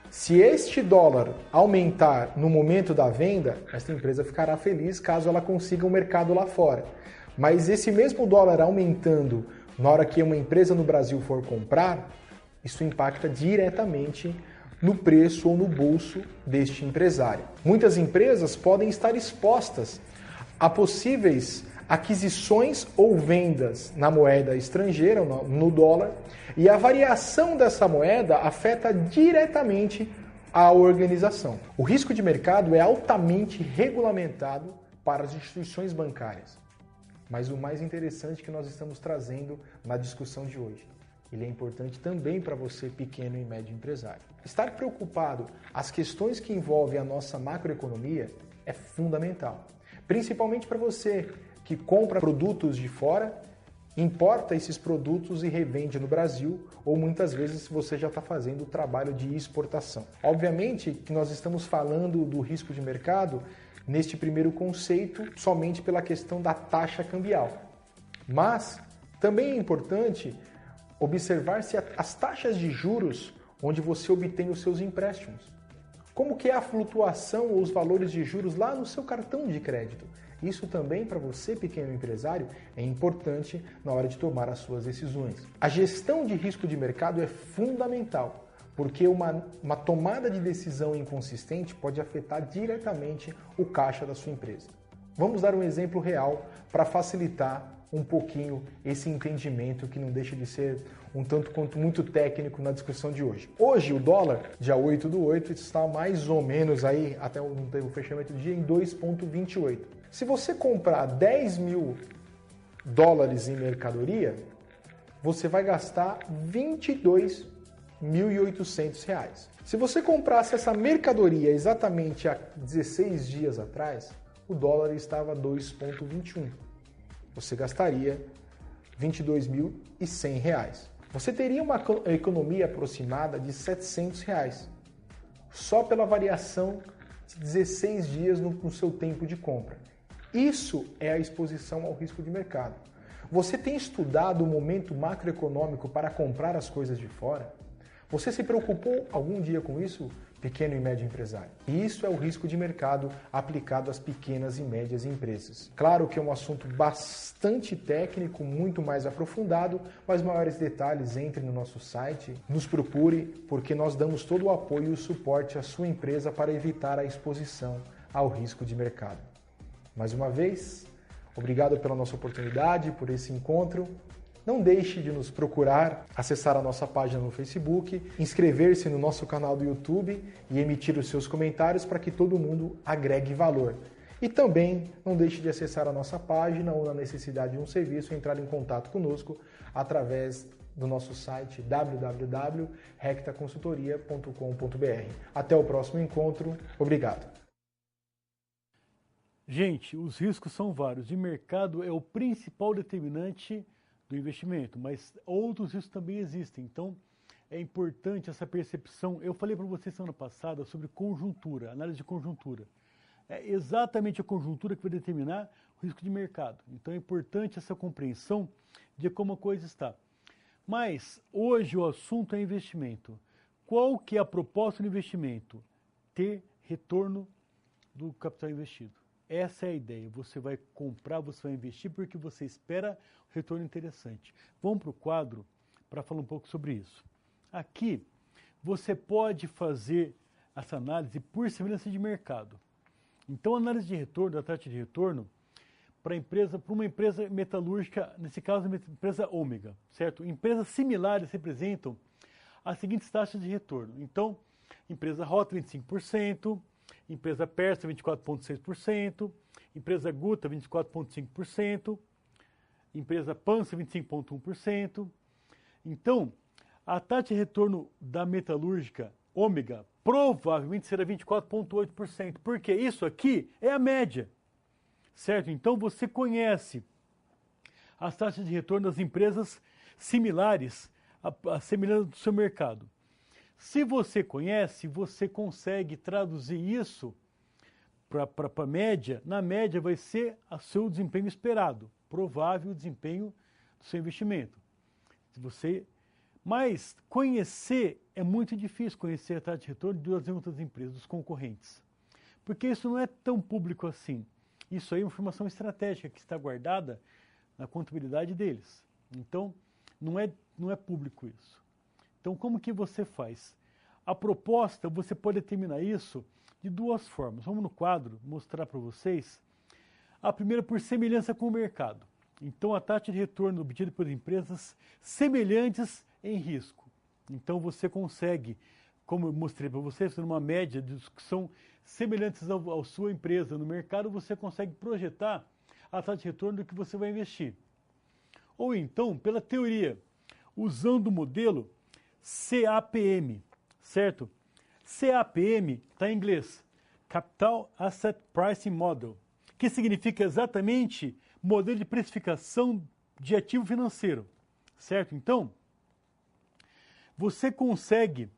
Se este dólar aumentar no momento da venda, esta empresa ficará feliz caso ela consiga um mercado lá fora. Mas esse mesmo dólar aumentando na hora que uma empresa no Brasil for comprar, isso impacta diretamente no preço ou no bolso deste empresário. Muitas empresas podem estar expostas a possíveis aquisições ou vendas na moeda estrangeira, no dólar, e a variação dessa moeda afeta diretamente a organização. O risco de mercado é altamente regulamentado para as instituições bancárias. Mas o mais interessante que nós estamos trazendo na discussão de hoje, ele é importante também para você, pequeno e médio empresário. Estar preocupado as questões que envolvem a nossa macroeconomia é fundamental, principalmente para você que compra produtos de fora, importa esses produtos e revende no Brasil, ou muitas vezes você já está fazendo o trabalho de exportação. Obviamente que nós estamos falando do risco de mercado neste primeiro conceito somente pela questão da taxa cambial. Mas também é importante observar se as taxas de juros onde você obtém os seus empréstimos. Como que é a flutuação ou os valores de juros lá no seu cartão de crédito? Isso também, para você, pequeno empresário, é importante na hora de tomar as suas decisões. A gestão de risco de mercado é fundamental, porque uma tomada de decisão inconsistente pode afetar diretamente o caixa da sua empresa. Vamos dar um exemplo real para facilitar um pouquinho esse entendimento que não deixa de ser um tanto quanto muito técnico na discussão de hoje. Hoje o dólar, dia 8/8, está mais ou menos aí, até o fechamento do dia, em 2,28. Se você comprar 10 mil dólares em mercadoria, você vai gastar R$22.800. Se você comprasse essa mercadoria exatamente há 16 dias atrás, o dólar estava 2,21. Você gastaria R$ 22.100. Você teria uma economia aproximada de R$ 700, só pela variação de 16 dias no seu tempo de compra. Isso é a exposição ao risco de mercado. Você tem estudado o momento macroeconômico para comprar as coisas de fora? Você se preocupou algum dia com isso, pequeno e médio empresário? Isso é o risco de mercado aplicado às pequenas e médias empresas. Claro que é um assunto bastante técnico, muito mais aprofundado, mas maiores detalhes, entre no nosso site, nos procure, porque nós damos todo o apoio e o suporte à sua empresa para evitar a exposição ao risco de mercado. Mais uma vez, obrigado pela nossa oportunidade, por esse encontro. Não deixe de nos procurar, acessar a nossa página no Facebook, inscrever-se no nosso canal do YouTube e emitir os seus comentários para que todo mundo agregue valor. E também não deixe de acessar a nossa página ou, na necessidade de um serviço, entrar em contato conosco através do nosso site www.rectaconsultoria.com.br. Até o próximo encontro. Obrigado. Gente, os riscos são vários. De mercado é o principal determinante do investimento, mas outros riscos também existem. Então, é importante essa percepção. Eu falei para vocês semana passada sobre conjuntura, análise de conjuntura. É exatamente a conjuntura que vai determinar o risco de mercado. Então, é importante essa compreensão de como a coisa está. Mas, hoje o assunto é investimento. Qual que é a proposta do investimento? Ter retorno do capital investido. Essa é a ideia. Você vai comprar, você vai investir porque você espera um retorno interessante. Vamos para o quadro para falar um pouco sobre isso. Aqui, você pode fazer essa análise por semelhança de mercado. Então, a análise de retorno, a taxa de retorno, para uma empresa metalúrgica, nesse caso, a empresa ômega, certo? Empresas similares representam as seguintes taxas de retorno. Então, empresa Rota, 25%, empresa Persa, 24,6%, empresa Guta, 24,5%, empresa Pansa, 25,1%. Então, a taxa de retorno da metalúrgica ômega provavelmente será 24,8%, porque isso aqui é a média, certo? Então, você conhece as taxas de retorno das empresas similares à semelhança do seu mercado. Se você conhece, você consegue traduzir isso para a média. Na média vai ser o seu desempenho esperado, provável desempenho do seu investimento. Mas conhecer é muito difícil, conhecer a taxa de retorno de outras empresas, dos concorrentes. Porque isso não é tão público assim. Isso aí é uma informação estratégica que está guardada na contabilidade deles. Então, não é público isso. Então, como que você faz? A proposta, você pode determinar isso de duas formas. Vamos no quadro mostrar para vocês. A primeira, por semelhança com o mercado. Então, a taxa de retorno obtida por empresas semelhantes em risco. Então, você consegue, como eu mostrei para vocês, numa média de que são semelhantes à sua empresa no mercado, você consegue projetar a taxa de retorno do que você vai investir. Ou então, pela teoria, usando o modelo CAPM, certo? CAPM está em inglês, Capital Asset Pricing Model, que significa exatamente modelo de precificação de ativo financeiro, certo? Então, você consegue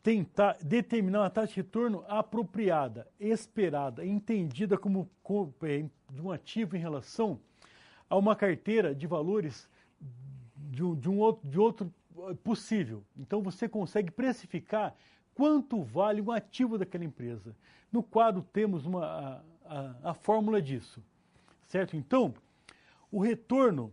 tentar determinar uma taxa de retorno apropriada, esperada, entendida como de um ativo em relação a uma carteira de valores de outro possível. Então, você consegue precificar quanto vale um ativo daquela empresa. No quadro temos a fórmula disso, certo? Então, o retorno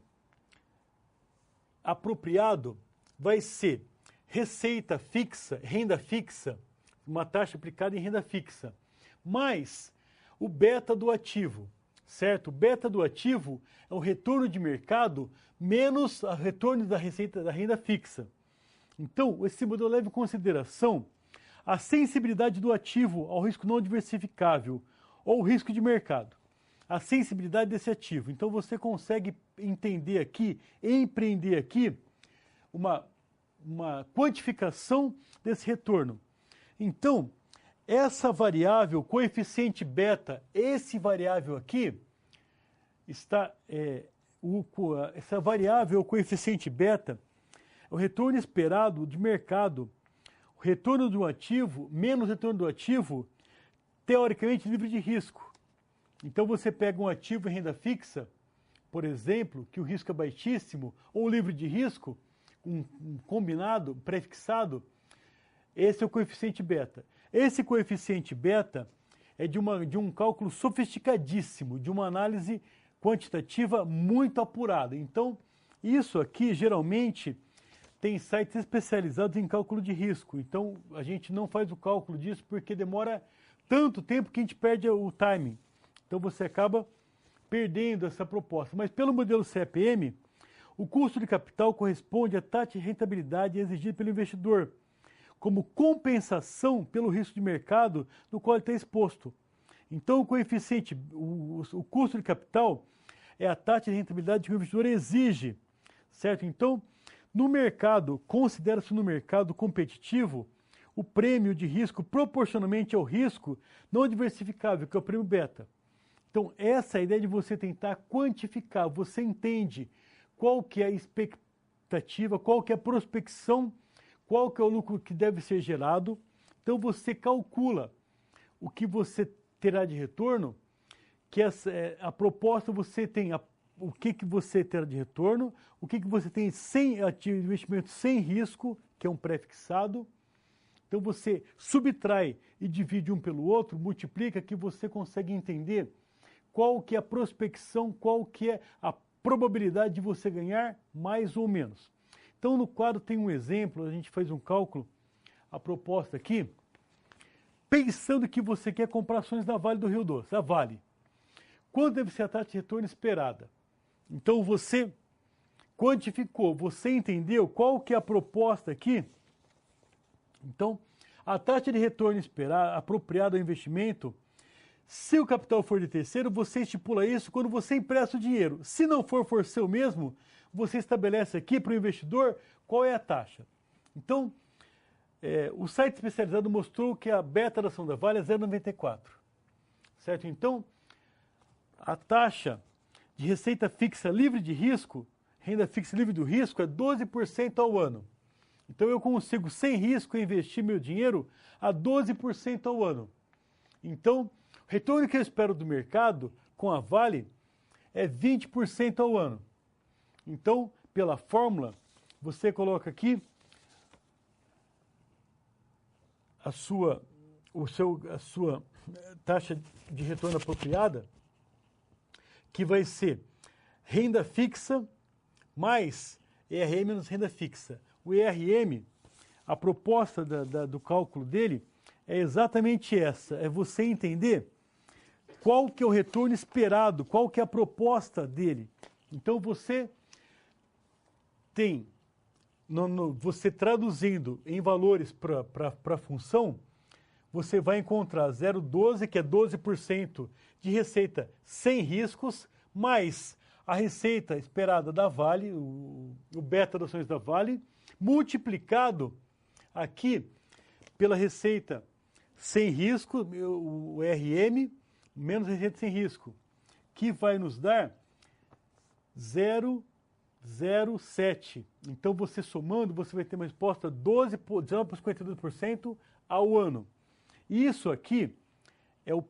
apropriado vai ser receita fixa, renda fixa, uma taxa aplicada em renda fixa, mais o beta do ativo, certo? O beta do ativo é o retorno de mercado menos o retorno da receita da renda fixa. Então, esse modelo leva em consideração a sensibilidade do ativo ao risco não diversificável ou risco de mercado. A sensibilidade desse ativo. Então, você consegue entender aqui, empreender aqui, uma quantificação desse retorno. Então, essa variável, coeficiente beta, esse variável aqui, está essa variável, o coeficiente beta, é o retorno esperado de mercado. O retorno do ativo menos o retorno do ativo, teoricamente livre de risco. Então você pega um ativo em renda fixa, por exemplo, que o risco é baixíssimo, ou livre de risco, um combinado, prefixado, esse é o coeficiente beta. Esse coeficiente beta é de um cálculo sofisticadíssimo, de uma análise quantitativa muito apurada. Então, isso aqui, geralmente, tem sites especializados em cálculo de risco. Então, a gente não faz o cálculo disso porque demora tanto tempo que a gente perde o timing. Então, você acaba perdendo essa proposta. Mas, pelo modelo CAPM, o custo de capital corresponde à taxa de rentabilidade exigida pelo investidor, como compensação pelo risco de mercado no qual ele está exposto. Então, o coeficiente, o custo de capital é a taxa de rentabilidade que o investidor exige, certo? Então, no mercado, considera-se no mercado competitivo o prêmio de risco proporcionalmente ao risco não diversificável, que é o prêmio beta. Então, essa é a ideia de você tentar quantificar. Você entende qual que é a expectativa, qual que é a prospecção, qual que é o lucro que deve ser gerado. Então, você calcula o que você terá de retorno, que a proposta você tem o que você terá de retorno, o que você tem sem ativo de investimento sem risco, que é um pré-fixado. Então, você subtrai e divide um pelo outro, multiplica, que você consegue entender qual que é a prospecção, qual que é a probabilidade de você ganhar mais ou menos. Então, no quadro tem um exemplo, a gente faz um cálculo, a proposta aqui, pensando que você quer comprar ações da Vale do Rio Doce, a Vale. Quanto deve ser a taxa de retorno esperada? Então, você quantificou, você entendeu qual que é a proposta aqui? Então, a taxa de retorno esperada, apropriada ao investimento, se o capital for de terceiro, você estipula isso quando você empresta o dinheiro. Se não for seu mesmo, você estabelece aqui para o investidor qual é a taxa. Então, o site especializado mostrou que a beta da ação da Vale é 0,94. Certo? Então, a taxa de receita fixa livre de risco, renda fixa livre do risco, é 12% ao ano. Então, eu consigo, sem risco, investir meu dinheiro a 12% ao ano. Então, o retorno que eu espero do mercado com a Vale é 20% ao ano. Então, pela fórmula, você coloca aqui a sua taxa de retorno apropriada, que vai ser renda fixa mais ERM menos renda fixa. O ERM, a proposta do cálculo dele é exatamente essa, é você entender qual que é o retorno esperado, qual que é a proposta dele. Então, você tem, você traduzindo em valores para a função, você vai encontrar 0,12, que é 12% de receita sem riscos, mais a receita esperada da Vale, o beta das ações da Vale, multiplicado aqui pela receita sem risco, o RM, menos receita sem risco, que vai nos dar 0,07. Então, você somando, você vai ter uma resposta 19,52% ao ano. Isso aqui é o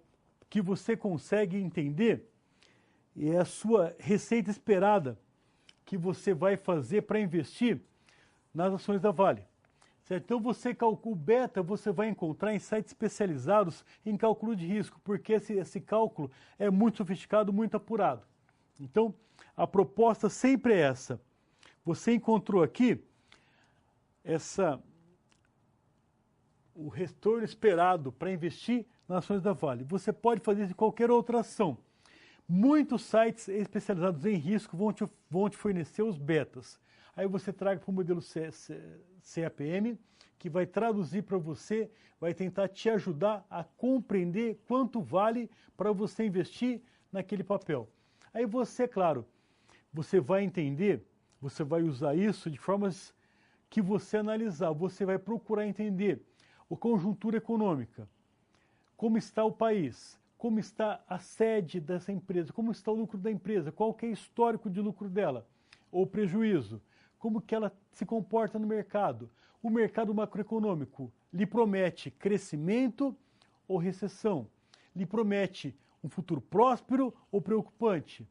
que você consegue entender e é a sua receita esperada que você vai fazer para investir nas ações da Vale. Certo? Então, você calcula o beta, você vai encontrar em sites especializados em cálculo de risco, porque esse cálculo é muito sofisticado, muito apurado. Então, a proposta sempre é essa. Você encontrou aqui o retorno esperado para investir nas ações da Vale. Você pode fazer isso em qualquer outra ação. Muitos sites especializados em risco vão te fornecer os betas. Aí você traga para o modelo CAPM, que vai traduzir para você, vai tentar te ajudar a compreender quanto vale para você investir naquele papel. Aí você, claro, você vai entender, você vai usar isso de formas que você analisar, você vai procurar entender a conjuntura econômica, como está o país, como está a sede dessa empresa, como está o lucro da empresa, qual que é o histórico de lucro dela, ou prejuízo, como que ela se comporta no mercado. O mercado macroeconômico lhe promete crescimento ou recessão, lhe promete um futuro próspero ou preocupante.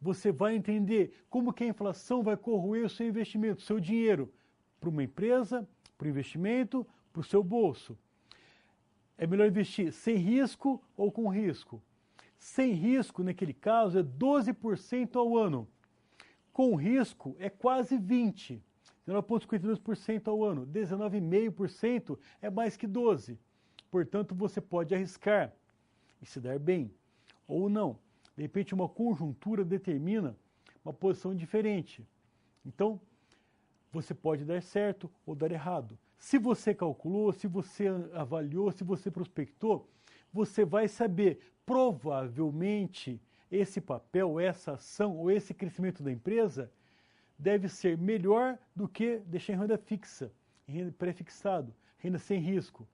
Você vai entender como que a inflação vai corroer o seu investimento, o seu dinheiro, para uma empresa, para o investimento, para o seu bolso. É melhor investir sem risco ou com risco? Sem risco, naquele caso, é 12% ao ano. Com risco, é quase 20%. 19,52% ao ano. 19,5% é mais que 12%. Portanto, você pode arriscar e se dar bem. Ou não. De repente, uma conjuntura determina uma posição diferente. Então, você pode dar certo ou dar errado. Se você calculou, se você avaliou, se você prospectou, você vai saber, provavelmente, esse papel, essa ação ou esse crescimento da empresa deve ser melhor do que deixar em renda fixa, em renda pré-fixado, renda sem risco.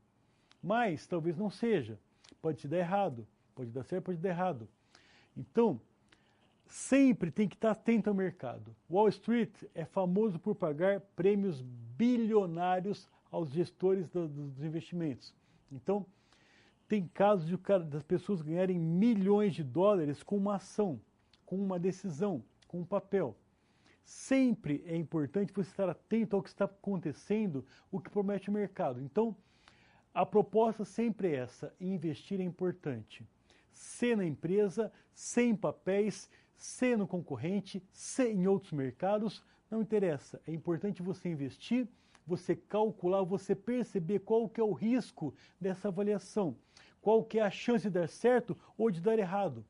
Mas talvez não seja. Pode te dar errado, pode dar certo, pode dar errado. Então, sempre tem que estar atento ao mercado. Wall Street é famoso por pagar prêmios bilionários aos gestores dos investimentos. Então, tem casos das pessoas ganharem milhões de dólares com uma ação, com uma decisão, com um papel. Sempre é importante você estar atento ao que está acontecendo, o que promete o mercado. Então, a proposta sempre é essa: investir é importante. C na empresa, C em papéis, C no concorrente, C em outros mercados, não interessa. É importante você investir, você calcular, você perceber qual que é o risco dessa avaliação, qual que é a chance de dar certo ou de dar errado.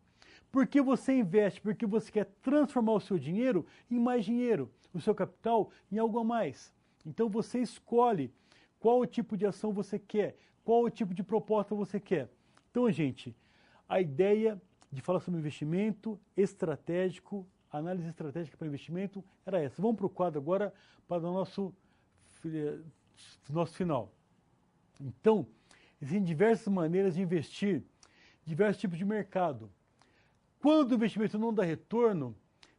Por que você investe? Porque você quer transformar o seu dinheiro em mais dinheiro, o seu capital em algo a mais. Então você escolhe qual o tipo de ação você quer, qual o tipo de proposta você quer. Então, gente, a ideia de falar sobre investimento estratégico, análise estratégica para investimento, era essa. Vamos para o quadro agora para o nosso final. Então, existem diversas maneiras de investir, diversos tipos de mercado. Quando o investimento não dá retorno,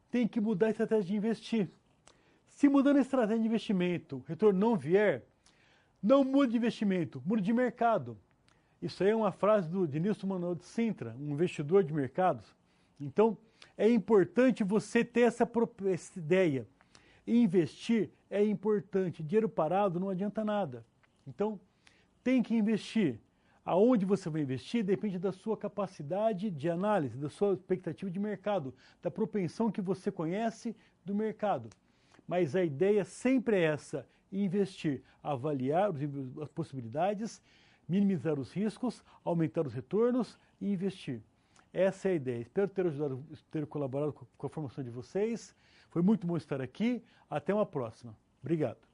tem que mudar a estratégia de investir. Se mudando a estratégia de investimento, o retorno não vier, não mude de investimento, mude de mercado. Isso aí é uma frase de Nilson Manuel de Sintra, um investidor de mercados. Então, é importante você ter essa ideia. Investir é importante. Dinheiro parado não adianta nada. Então, tem que investir. Aonde você vai investir depende da sua capacidade de análise, da sua expectativa de mercado, da propensão que você conhece do mercado. Mas a ideia sempre é essa: investir, avaliar as possibilidades, minimizar os riscos, aumentar os retornos e investir. Essa é a ideia. Espero ter colaborado com a formação de vocês. Foi muito bom estar aqui. Até uma próxima. Obrigado.